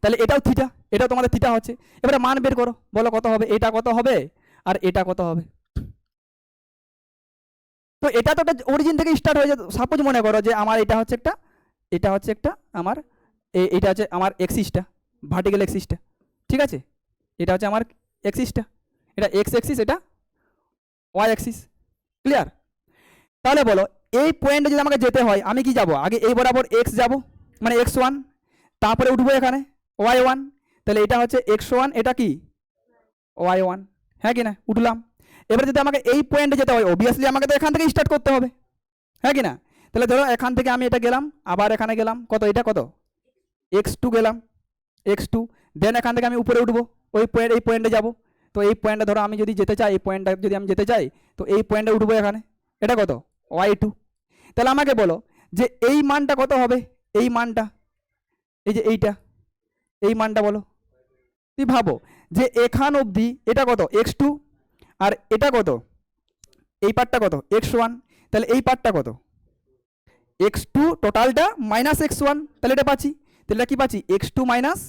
তাহলে এটাও থিটা, এটাও তোমাদের থিটা হচ্ছে। এবারে মান বের করো, বলো কত হবে, এটা কত হবে আর এটা কত হবে। তো এটা তো একটা অরিজিন থেকে স্টার্ট হয়ে যায়। সাপোজ মনে করো যে আমার এটা হচ্ছে একটা আমার এটা হচ্ছে আমার এক্সিসটা, ভার্টিক্যাল এক্সিসটা, ঠিক আছে? এটা হচ্ছে আমার এক্সিসটা, এটা এক্স এক্সিস, এটা ওয়াই এক্সিস, ক্লিয়ার? তাহলে বলো এই পয়েন্টে যদি আমাকে যেতে হয় আমি কি যাব, আগে এই বরাবর এক্স যাব, মানে x1, তারপরে উঠবো এখানে y1, তাহলে এটা হচ্ছে x1, এটা কি y1, হ্যাঁ কি না? উঠলাম। এবারে যদি আমাকে এই পয়েন্টে যেতে হয় অবভিয়াসলি আমাকে তো এখান থেকে স্টার্ট করতে হবে, হ্যাঁ কি না? তাহলে ধরো এখান থেকে আমি এটা গেলাম, আবার এখানে গেলাম, কত এটা কত x2 গেলাম, x2, দেন এখান থেকে আমি উপরে উঠবো, এই পয়েন্টে যাব। তো এই পয়েন্টে ধরো আমি যদি যেতে চাই, এই পয়েন্টটা যদি আমি যেতে চাই, তো এই পয়েন্টে উঠবো এখানে, এটা কত y2। তাহলে আমাকে বলো যে এই মানটা কত হবে, এই মানটা, এই যে এই মানটা বলো। তুই ভাবো যে এখান অবধি এটা কত x2, আর এটা কত, এই পার্টটা কত x1, তাহলে এই পার্টটা কত x2, টোটালটা মাইনাস x1, তাহলে এটা পাচ্ছি, তাহলে এটা কি পাচ্ছি x2 মাইনাস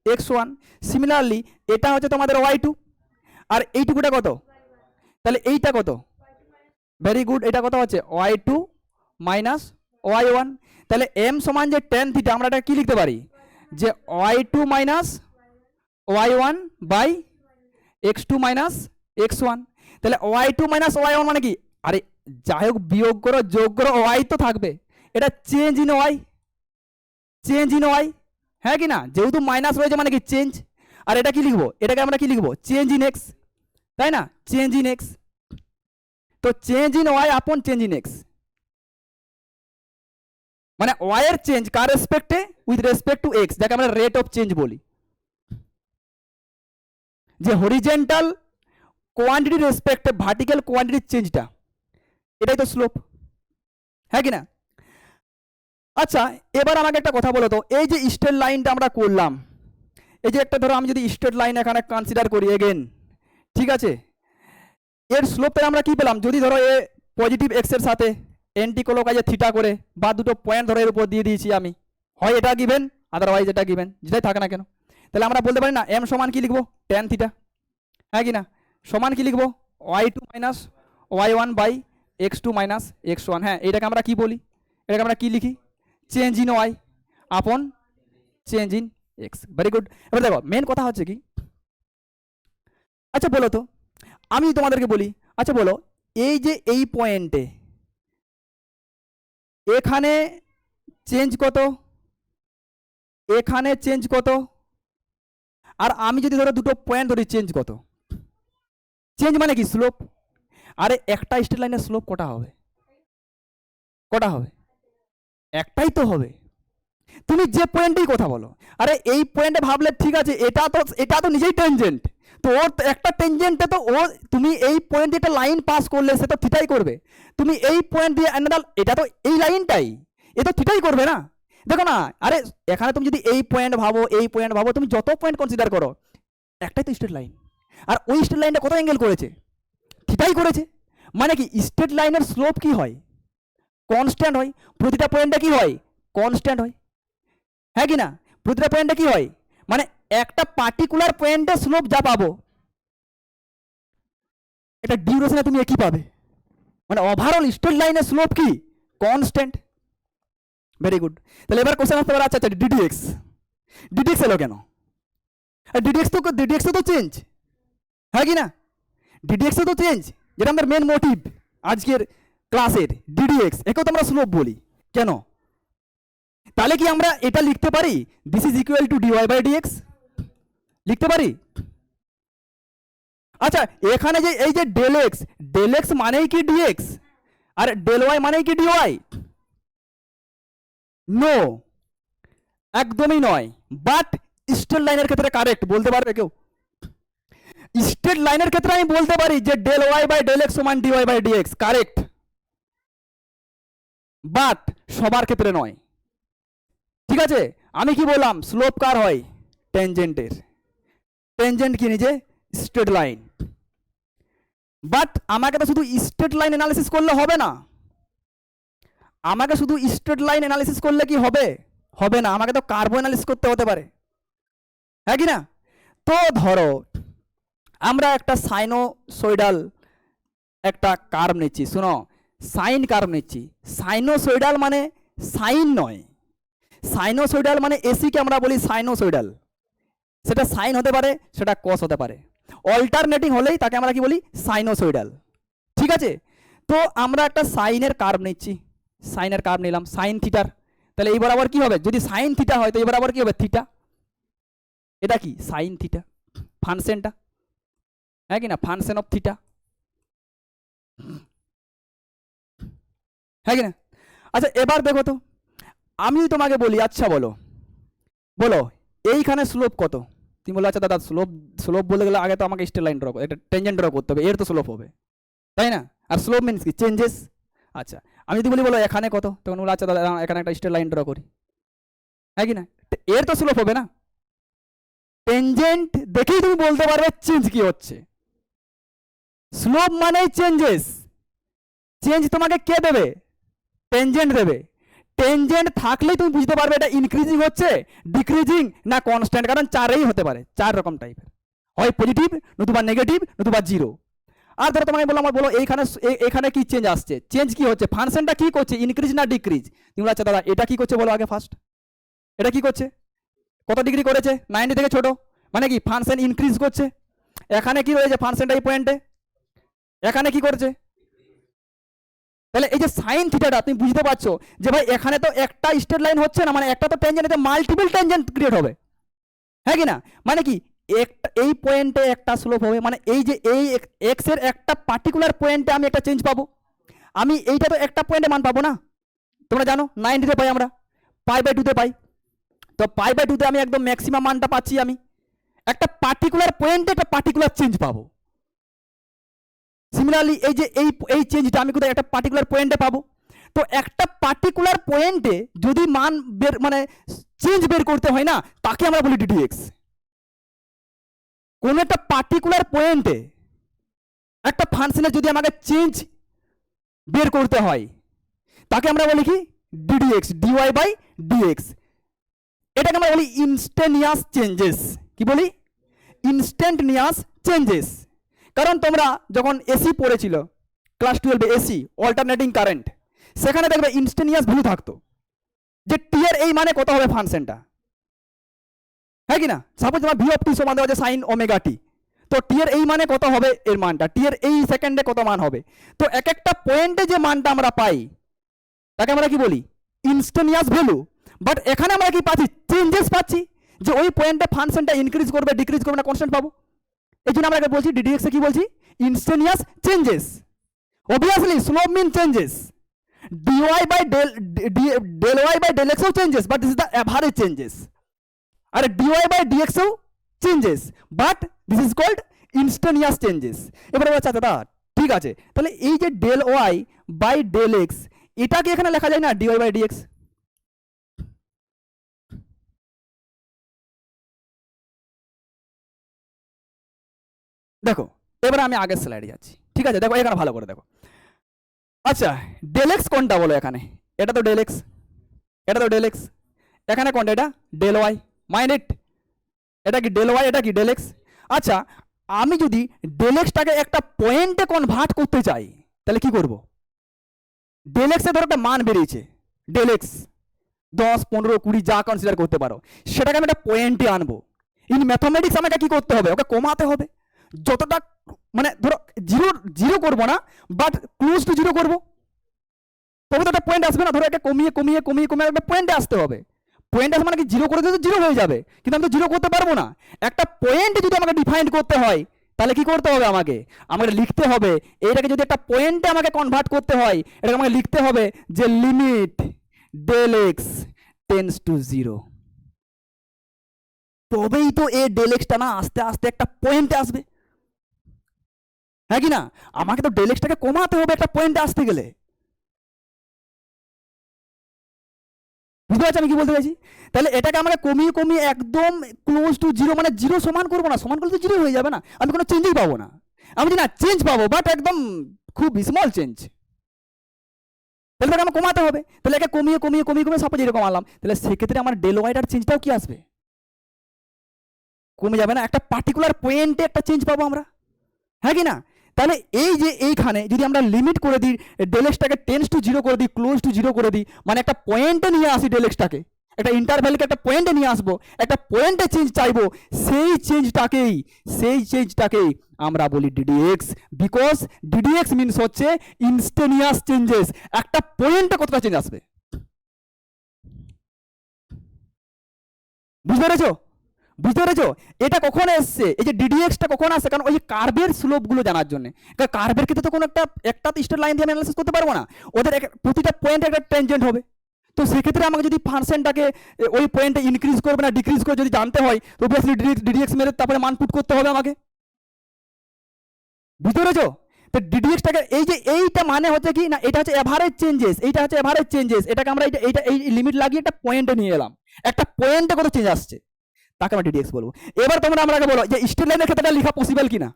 x1। সিমিলারলি এটা হচ্ছে তোমাদের y2, আর এইটুকুটা কত, তাহলে এইটা কত, ভেরি গুড, এটা কত হচ্ছে y2 মাইনাস y1। তাহলে m সমান যে tan থিটা, আমরা এটা কি লিখতে পারি যে y2 minus y1 by x2 minus x1। তাহলে y2 মাইনাস y1 মানে কি, আরে যাই হোক বিয়োগ করো যোগ করো y তো থাকবে, এটা change in y, change in y, হ্যাঁ কি না? যেহেতু মাইনাস রয়েছে মানে কি চেঞ্জ, আর এটা কি লিখবো, এটাকে আমরা কি লিখবো, চেঞ্জ ইন x, তাই না? চেঞ্জ ইন x, তো change in y upon change in x, মানে y এর চেঞ্জ কার রেসপেক্টে, উইথ রেসপেক্ট টু x, যাকে আমরা রেট অফ চেঞ্জ বলি। যে হরিজেন্টাল কোয়ান্টিটির রেসপেক্টে ভার্টিক্যাল কোয়ান্টিটির চেঞ্জটা, এটাই তো স্লোপ, হ্যাঁ কি না? আচ্ছা এবার আমাকে একটা কথা বলো তো, এই যে স্ট্রেট লাইনটা আমরা করলাম, এই যে একটা ধরো আমি যদি স্ট্রেট লাইন এখানে কনসিডার করি এগেন, ঠিক আছে, এর স্লোপটা আমরা কি পেলাম, যদি ধরো এ পজিটিভ এক্স এর সাথে অ্যান্টি ক্লকওয়াইজে থিটা করে বা দুটো পয়েন্ট ধরো এর উপর দিয়ে দিয়েছি আমি, হয় এটা গিভেন আদারওয়াইজ এটা গিভেন, যেটাই থাকে না কেন, তাহলে আমরা বলতে পারি না এম সমান কি লিখবো, tan থিটা, হ্যাঁ কি না? সমান কি লিখবো y2 minus y1 by x2 minus x1, হ্যাঁ এটাকে আমরা কি বলি, এটাকে আমরা কি লিখি, change in y upon change in x। Very good. এবার দেখো মেন কথা হচ্ছে কি, আচ্ছা বলো তো, আমি তোমাদেরকে বলি, আচ্ছা বলো এই যে এই পয়েন্টে এখানে চেঞ্জ কত, এখানে চেঞ্জ কত, আর আমি যদি ধরো দুটো পয়েন্ট ধরি চেঞ্জ কত, চেঞ্জ মানে কি স্লোপ। আরে একটা স্ট্রেট লাইনের স্লোপ কটা হবে, কটা হবে, একটাই তো হবে। তুমি যে পয়েন্টেই কথা বলো, আরে এই পয়েন্টে ভাবলে ঠিক আছে, এটা তো নিজেই টেনজেন্ট, তো ওর একটা টেনজেন্টে তো ও, তুমি এই পয়েন্ট দিয়ে একটা লাইন পাস করলে সে তো থিটাই করবে, তুমি এই পয়েন্ট দিয়ে অ্যানাদার, এটা তো এই লাইনটাই, এ তো থিটাই করবে না। দেখো না, আরে এখানে তুমি যদি এই পয়েন্ট ভাবো, এই পয়েন্ট ভাবো, তুমি যত পয়েন্ট কনসিডার করো একটাই তো স্ট্রেট লাইন, আর ওই স্ট্রেট লাইনটা কত অ্যাঙ্গেল করেছে, থিটাই করেছে। মানে কি স্ট্রেট লাইনের স্লোপ কি হয়, কনস্ট্যান্ট হয়, প্রতিটা পয়েন্টে কি হয়, কনস্ট্যান্ট হয়, হ্যাঁ কি না, প্রতিটা পয়েন্টে কি হয়, মানে একটা পার্টিকুলার পয়েন্টে স্লোপ যা পাবো এটা ডিউরেশনে তুমি একই পাবে, মানে ওভারঅল স্ট্রেট লাইনের স্লোপ কি, কনস্ট্যান্ট। Very good. তাহলে এবার কোশ্চেন আসতে পারে, আচ্ছা আচ্ছা ডিডিএক্স, ডিডিএক্স এলো কেন, ডিডিএক্স তো চেঞ্জ, হ্যাঁ কি না, ডিডিএক্স তো চেঞ্জ, যেটা আমাদের মেন মোটিভ আজকের ক্লাসের, ডিডিএক্স একেও তো আমরা স্লোপ বলি, কেন, তাহলে কি আমরা এটা লিখতে পারি this is equal to dy by dx, লিখতে পারি। আচ্ছা এখানে যে এই যে ডেল এক্স মানেই কি ডিএক্স, আর ডেল ওয়াই মানেই কি ডিওয়াই, নো, একদমই নয়, বাট স্ট্রেট লাইনের ক্ষেত্রে কারেক্ট, বলতে পারবে কেউ, স্ট্রেট লাইনের ক্ষেত্রে আমি বলতে পারি যে del y by del x সমান dy by dx, correct, but সবার ক্ষেত্রে নয়, ঠিক আছে। আমি কি বললাম, স্লোপ কার হয়, টেনজেন্টের, টেনজেন্ট কি নিজে স্ট্রেট লাইন, বাট আমাকে তো শুধু স্ট্রেট লাইন অ্যানালিসিস করলে হবে না, আমাকে শুধু স্ট্রেট লাইন অ্যানালিসিস করলে কি হবে, হবে না, আমাকে তো কার্ভ অ্যানালিসিস করতে হতে পারে, হ্যাঁ কি না। তো ধরো আমরা একটা সাইনোসয়েডাল একটা কার্ভ নিচ্ছি, শুনো, সাইন কার্ভ নিচ্ছি, সাইনোসয়েডাল মানে সাইন নয়, সাইনোসয়েডাল মানে এসিকে আমরা বলি সাইনোসয়েডাল, সেটা সাইন হতে পারে, সেটা কস হতে পারে, অল্টারনেটিং হলেই তাকে আমরা কি বলি, সাইনোসয়েডাল, ঠিক আছে। তো আমরা একটা সাইনের কার্ভ নিচ্ছি, সাইনের কার্ভ নিলাম সাইন থিটার, তাহলে এই বরাবর কি হবে, যদি সাইন থিটা হয় তো এই বরাবর কি হবে, থিটা, এটা কি সাইন থিটা, ফাংশনটা, হ্যাঁ কি না, ফাংশন অফ থিটা, হ্যাঁ কি না। আচ্ছা এবার দেখো তো, আমি তোমাকে বলি, আচ্ছা বলো বলো এইখানে স্লোপ কত, তুমি বলো আচ্ছা দাদা স্লোপ, স্লোপ বলতে গেলে আগে তো আমাকে স্ট্রেট লাইন ড্র, এটা টেনজেন্ট ড্র করতে হবে, এর তো স্লোপ হবে, তাই না, আর স্লোপ মিনস কি, চেঞ্জেস। আচ্ছা আমি যদি বলি বলো এখানে কত, তখন বলো আচ্ছা দাদা এখানে একটা স্ট্রেট লাইন ড্র করি, হ্যাঁ কি না, এর তো স্লোপ হবে না, টেনজেন্ট দেখেই তুমি বলতে পারবে চেঞ্জ কি হচ্ছে, স্লোপ মানেই চেঞ্জেস, চেঞ্জ তোমাকে কে দেবে, টেনজেন্ট দেবে, টেনজেন্ট থাকলেই তুমি বুঝতে পারবে এটা ইনক্রিজিং হচ্ছে, ডিক্রিজিং না কনস্ট্যান্ট, কারণ চারেই হতে পারে, চার রকম টাইপের, হয় পজিটিভ নতুবা নেগেটিভ নতুবা জিরো। আর ধরো তোমাকে বললাম, বলো এইখানে এখানে কি চেঞ্জ আসছে, চেঞ্জ কি হচ্ছে, ফাংশনটা কি করছে, ইনক্রিজ না ডিক্রিজ, তুমি বলো আচ্ছা দাদা এটা কি করছে বলো আগে ফার্স্ট, এটা কি করছে, কত ডিগ্রি করেছে, 90 থেকে ছোট, মানে কি ফাংশন ইনক্রিজ করছে, এখানে কি রয়েছে ফাংশনটা এই পয়েন্টে, এখানে কি করছে, তাহলে এই যে সাইন থিটাটা তুমি বুঝতে পারছো যে ভাই এখানে তো একটা স্ট্রেট লাইন হচ্ছে না, মানে একটা তো টেনজেন্ট, এতে মাল্টিপল টেনজেন্ট ক্রিয়েট হবে, হ্যাঁ কি না, মানে কি একটা এই পয়েন্টে একটা স্লোপ হবে, মানে এই যে এই এক্স এর একটা পার্টিকুলার পয়েন্টে আমি একটা চেঞ্জ পাবো, আমি এইটা তো একটা পয়েন্টে মান পাবো না, তোমরা জানো 90 তে পাই আমরা, পাই বাই 2 তে পাই, তো পাই বাই 2 তে আমি একদম ম্যাক্সিমাম মানটা পাচ্ছি, আমি একটা পার্টিকুলার পয়েন্টে একটা পার্টিকুলার চেঞ্জ পাবো। সিমিলারলি এই যে এই চেঞ্জটা আমি কোথায় একটা পার্টিকুলার পয়েন্টে পাবো, তো একটা পার্টিকুলার পয়েন্টে যদি মান বের মানে চেঞ্জ বের করতে হয় না, তাকে আমরা বলি ডিডিএক্স। কোন একটা পার্টিকুলার পয়েন্টে একটা ফাংশনের যদি আমাকে চেঞ্জ বের করতে হয়, তাকে আমরা বলি কি, ডিডিএক্স, ডিওয়াই বাই ডিএক্স, এটাকে আমরা বলি ইনস্ট্যান্টিনিয়াস চেঞ্জেস, কি বলি, ইনস্ট্যান্টিনিয়াস চেঞ্জেস। কারণ তোমরা যখন এসি পড়েছিল ক্লাস 12 এসি অল্টারনেটিং কারেন্ট, সেখানে দেখবে ইনস্ট্যান্টিনিয়াস ভ্যালু থাকতো, যে টি এর এই মানে কত হবে ফাংশনটা, হ্যাঁ কি না, সাপোজ তোমার ভি অফ টি সমান দেওয়া আছে সাইন ওমেগা টি, তো টি এর এই মানে কত হবে এর মানটা, টি এর এই সেকেন্ডে কত মান হবে, তো এক একটা পয়েন্টে যে মানটা আমরা পাই তাকে আমরা কি বলি, ইনস্ট্যান্টিনিয়াস ভ্যালু। বাট এখানে আমরা কি পাচ্ছি, চেঞ্জেস পাচ্ছি, যে ওই পয়েন্টে ফাংশনটা ইনক্রিজ করবে ডিক্রিজ করবে না কনস্ট্যান্ট পাবো, এই জন্য আমরা বলছি ডিডিএক্স এ কি বলছি, instantaneous changes. obviously slope mean changes, dy by del y by del x changes, but this is the average changes, আর dy by dx changes, but this is called instantaneous changes। এবারে আচ্ছা দাদা ঠিক আছে, তাহলে এই যে del y by del x এটাকে এখানে লেখা যায় না dy by dx, দেখো এবারে আমি আগের স্লাইডে যাচ্ছি, ঠিক আছে, দেখো এখানে ভালো করে দেখো, আচ্ছা ডেল এক্স কোনটা বলো এখানে? এটা তো ডেল এক্স, এটা তো ডেল এক্স। এখানে কোনটা? এটা ডেল ওয়াই। মাইন্ড ইট, এটা কি ডেল ওয়াই, এটা কি ডেল এক্স। আচ্ছা আমি যদি ডেল এক্সটাকে একটা পয়েন্টে কনভার্ট করতে চাই তাহলে কি করব? ডেল এক্সে ধরো একটা মান বেরিয়েছে, ডেল এক্স 10, 15, 20 যা কনসিডার করতে পারো, সেটাকে আমি একটা পয়েন্টে আনবো। ইন ম্যাথমেটিক্স আমাকে কি করতে হবে? ওকে কমাতে হবে যতটা, মানে ধরো জিরো জিরো করবো না, বাট ক্লোজ টু জিরো করবো, তবে তো একটা পয়েন্ট আসবে না। ধরো একে কমিয়ে কমিয়ে কমিয়ে কমিয়ে একটা পয়েন্টে আসতে হবে। পয়েন্ট আসবে মানে কি জিরো করে দিলে তো জিরো হয়ে যাবে, কিন্তু আমি তো জিরো করতে পারবো না। একটা পয়েন্ট যদি আমাকে ডিফাইন করতে হয় তাহলে কি করতে হবে? আমাকে আমাকে লিখতে হবে, এইটাকে যদি একটা পয়েন্টে আমাকে কনভার্ট করতে হয়, এটাকে আমাকে লিখতে হবে যে limit del X tends to zero. তবেই তো এই ডেল এক্সটা না আস্তে আস্তে একটা পয়েন্টে আসবে, হ্যাঁ কি না? আমাকে তো ডেল এক্সটাকে কমাতে হবে একটা পয়েন্টে আসতে গেলে। বুঝতে পারছি আমি কি বলতে চাইছি? তাহলে এটাকে আমাকে কমিয়ে কমিয়ে একদম ক্লোজ টু জিরো, মানে জিরো সমান করবো না, সমান করলে তো জিরো হয়ে যাবে না, আমি কোনো চেঞ্জই পাবো না। আমি না চেঞ্জ পাবো, বাট একদম খুব স্মল চেঞ্জ। তাহলে তাকে আমার কমাতে হবে, তাহলে একে কমিয়ে কমিয়ে কমিয়ে কমিয়ে সাপোজ এরকম আনলাম, তাহলে সেক্ষেত্রে আমার ডেল ওয়াইটার চেঞ্জটাও কি আসবে? কমে যাবে না, একটা পার্টিকুলার পয়েন্টে একটা চেঞ্জ পাবো আমরা, হ্যাঁ কি না? তাহলে এই যে এইখানে যদি আমরা লিমিট করে দিই, ডেল এক্সটাকে টেন্স টু জিরো করে দিই, ক্লোজ টু জিরো করে দিই, মানে একটা পয়েন্টে নিয়ে আসি ডেল এক্সটাকে, একটা ইন্টারভ্যালকে একটা পয়েন্টে নিয়ে আসবো, একটা পয়েন্টে চেঞ্জ চাইবো, সেই চেঞ্জটাকেই আমরা বলি ডিডিএক্স। বিকজ ডিডিএক্স মিনস হচ্ছে ইনস্টেনিয়াস চেঞ্জেস, একটা পয়েন্টে কতটা চেঞ্জ আসবে। বুঝতে পেরেছো? বুঝতে পেরেছো? এটা কখন এসছে, এই যে ডিডিএক্সটা কখন আসছে? কারণ ওই যে কার্ভের স্লোপগুলো জানার জন্য। কার্ভের ক্ষেত্রে তো কোনো একটা স্ট্রেট লাইন দিয়ে আমি অ্যানালাইসিস করতে পারবো না, ওদের প্রতিটা পয়েন্টে একটা ট্যানজেন্ট হবে। তো সেক্ষেত্রে আমাকে যদি ফাংশনটাকে ওই পয়েন্টে ইনক্রিজ করবে না ডিক্রিজ করে যদি জানতে হয়, তো অবভিয়াসলি ডিডিএক্স মেরে তারপরে মান পুট করতে হবে আমাকে। বুঝতে পেরেছো? তো ডিডিএক্সটাকে এই যে এইটা মানে হচ্ছে কি না, এটা হচ্ছে এভারেজ চেঞ্জেস, এইটা হচ্ছে এভারেজ চেঞ্জেস, এটাকে আমরা এইটা এই লিমিট লাগিয়ে একটা পয়েন্টে নিয়ে এলাম, একটা পয়েন্টে কত চেঞ্জ আসছে তাকে আমরা ডিডিএক্স বলবো। এবার তোমরা আমাকে বলো যে স্ট্রেট লাইনের ক্ষেত্রে লেখা পসিবল কিনা?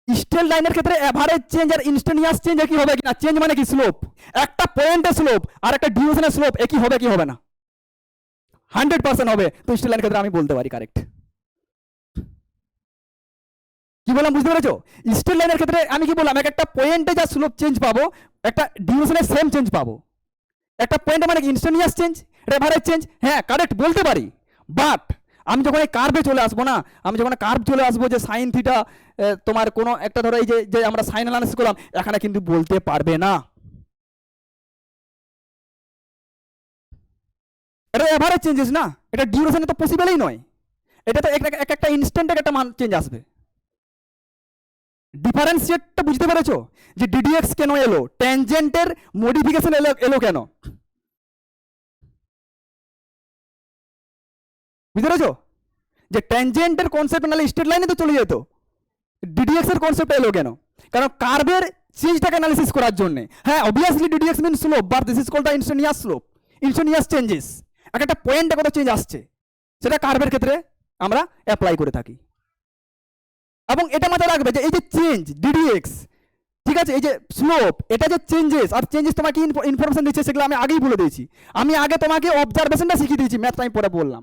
স্ট্রেট লাইনের ক্ষেত্রে এভারেজ চেঞ্জ আর ইনস্টেন্টিনিয়াস চেঞ্জ একই হবে কিনা? চেঞ্জ মানে কি? স্লোপ। একটা পয়েন্টের স্লোপ আর একটা ডিউরেশনের স্লোপ একই হবে কি হবে না? 100% হবে। তো স্ট্রেট লাইনের ক্ষেত্রে আমি বলতে পারি কারেক্ট। কি বললাম বুঝতে পেরেছো? স্ট্রেট লাইনের ক্ষেত্রে আমি কি বললাম, একটা পয়েন্টে যা স্লোপ চেঞ্জ পাবো, একটা ডিউরেশনের সেম চেঞ্জ পাবো। একটা পয়েন্টে মানে কি? ইনস্টেন্টিনিয়াস চেঞ্জ, এটা এভারেজ চেঞ্জ, হ্যাঁ কারেক্ট বলতে পারি। বাট আমি যখন এই কার্ভে চলে আসবো না, আমি যখন কার্ভ চলে আসবো যে সাইন থিটা, তোমার কোনো একটা ধরো এই যে যে আমরা সাইন অ্যানালিসিস করলাম, এখানে কিন্তু বলতে পারবে না এটা এভারেজ চেঞ্জেস না, এটা ডিউরেশনে তো পসিবলই নয়। এটা তো এক একটা ইনস্ট্যান্টে একটা মান চেঞ্জ আসবে। ডিফারেন্সিয়েটটা বুঝতে পেরেছো? যে ডিডিএক্স কেন এলো, ট্যানজেন্টের মডিফিকেশন এলো এলো কেন? বুঝতে পেরেছো? যে ট্যানজেন্টের কনসেপ্ট নাহলে স্ট্রেট লাইনে তো চলে যেত, ডিডিএক্স এর কনসেপ্ট এলো কেন? কারণ কার্ভের চেঞ্জটাকে অ্যানালিসিস করার জন্য। হ্যাঁ obviously d dx mean slope, but this is called the instantaneous slope, instantaneous changes. একটা পয়েন্টে কত চেঞ্জ আসছে সেটা কার্ভের ক্ষেত্রে আমরা অ্যাপ্লাই করে থাকি। এবং এটা মাথায় রাখবে যে এই যে চেঞ্জ ডিডিএক্স, ঠিক আছে, এই যে স্লোপ, এটা যে চেঞ্জেস, আর চেঞ্জেস তোমাকে ইনফরমেশন দিচ্ছে সেগুলো আমি আগেই বলে দিয়েছি। আমি আগে তোমাকে অবজারভেশনটা শিখিয়ে দিয়েছি, ম্যাথটা আমি পরে বললাম।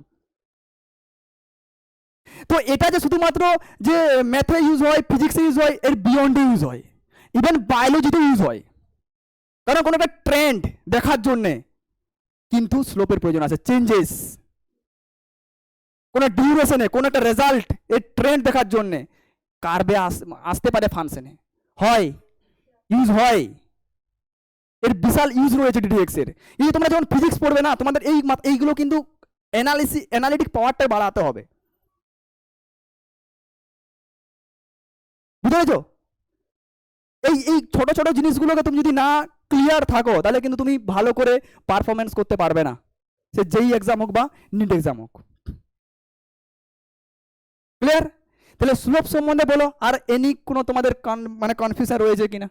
তো এটা যে শুধুমাত্র যে ম্যাথে ইউজ হয়, ফিজিক্সে ইউজ হয়, এর বিয়ন্ডে ইউজ হয়, ইভেন বায়োলজিতে ইউজ হয়। কারণ কোনো একটা ট্রেন্ড দেখার জন্যে কিন্তু স্লোপের প্রয়োজন আছে, চেঞ্জেস, কোনো ডিউরেশনে কোনো একটা রেজাল্ট, এর ট্রেন্ড দেখার জন্যে কার্ভে আসতে পারে, ফাংশনে হয়, ইউজ হয়, এর বিশাল ইউজ রয়েছে ডিডিএক্স এর। এই যে তোমরা যখন ফিজিক্স পড়বে না, তোমাদের এইগুলো কিন্তু অ্যানালিটিক পাওয়ারটা বাড়াতে হবে। বুঝতে পেরেছো? এই ছোট ছোট জিনিসগুলোকে তুমি যদি না ক্লিয়ার থাকো তাহলে কিন্তু তুমি ভালো করে পারফরমেন্স করতে পারবে না, সে যেই এক্সাম হোক বা নিট এক্সাম হোক। ক্লিয়ার? তাহলে স্লোপ সম্বন্ধে বলো, আর এনি কোনো তোমাদের মানে কনফিউশন রয়েছে কিনা?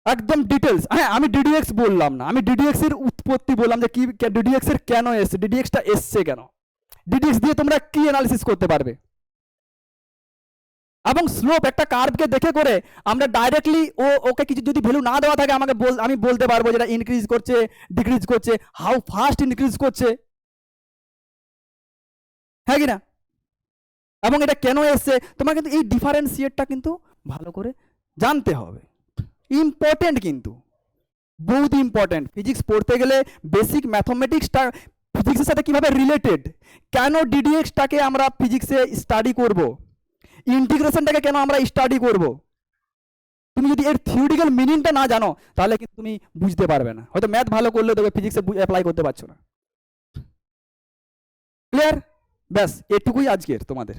একদম ডিটেলস। হ্যাঁ আমি ডিডিএক্স বললাম না, আমি ডিডিএক্স এর উৎপত্তি বললাম, যে কি ডিডিএক্স এর কেন এসছে, ডিডিএক্সটা এসছে কেন, ডিডিএক্স দিয়ে তোমরা কি অ্যানালিসিস করতে পারবে। এবং স্লোপ একটা কার্ভকে দেখে করে আমরা ডাইরেক্টলি ওকে কিছু যদি ভ্যালু না দেওয়া থাকে আমি বলতে পারবো যেটা ইনক্রিজ করছে, ডিক্রিজ করছে, হাউ ফাস্ট ইনক্রিজ করছে, হ্যাঁ কি না? এবং এটা কেন এসছে তোমার কিন্তু এই ডিফারেন্সিয়েটটা কিন্তু ভালো করে জানতে হবে, ইম্পর্টেন্ট কিন্তু বহুত ইম্পর্টেন্ট। ফিজিক্স পড়তে গেলে বেসিক ম্যাথমেটিক্সটা ফিজিক্সের সাথে কিভাবে রিলেটেড, কেন ডিডিএক্সটাকে আমরা ফিজিক্সে স্টাডি করব, ইন্টিগ্রেশনটাকে কেন আমরা স্টাডি করব, তুমি যদি এর থিওরিটিক্যাল মিনিংটা না জানো তাহলে কিন্তু তুমি বুঝতে পারবে না, হয়তো ম্যাথ ভালো করলে তবে ফিজিক্সে অ্যাপ্লাই করতে পারছো না। ক্লিয়ার? ব্যাস এটুকুই আজকের তোমাদের।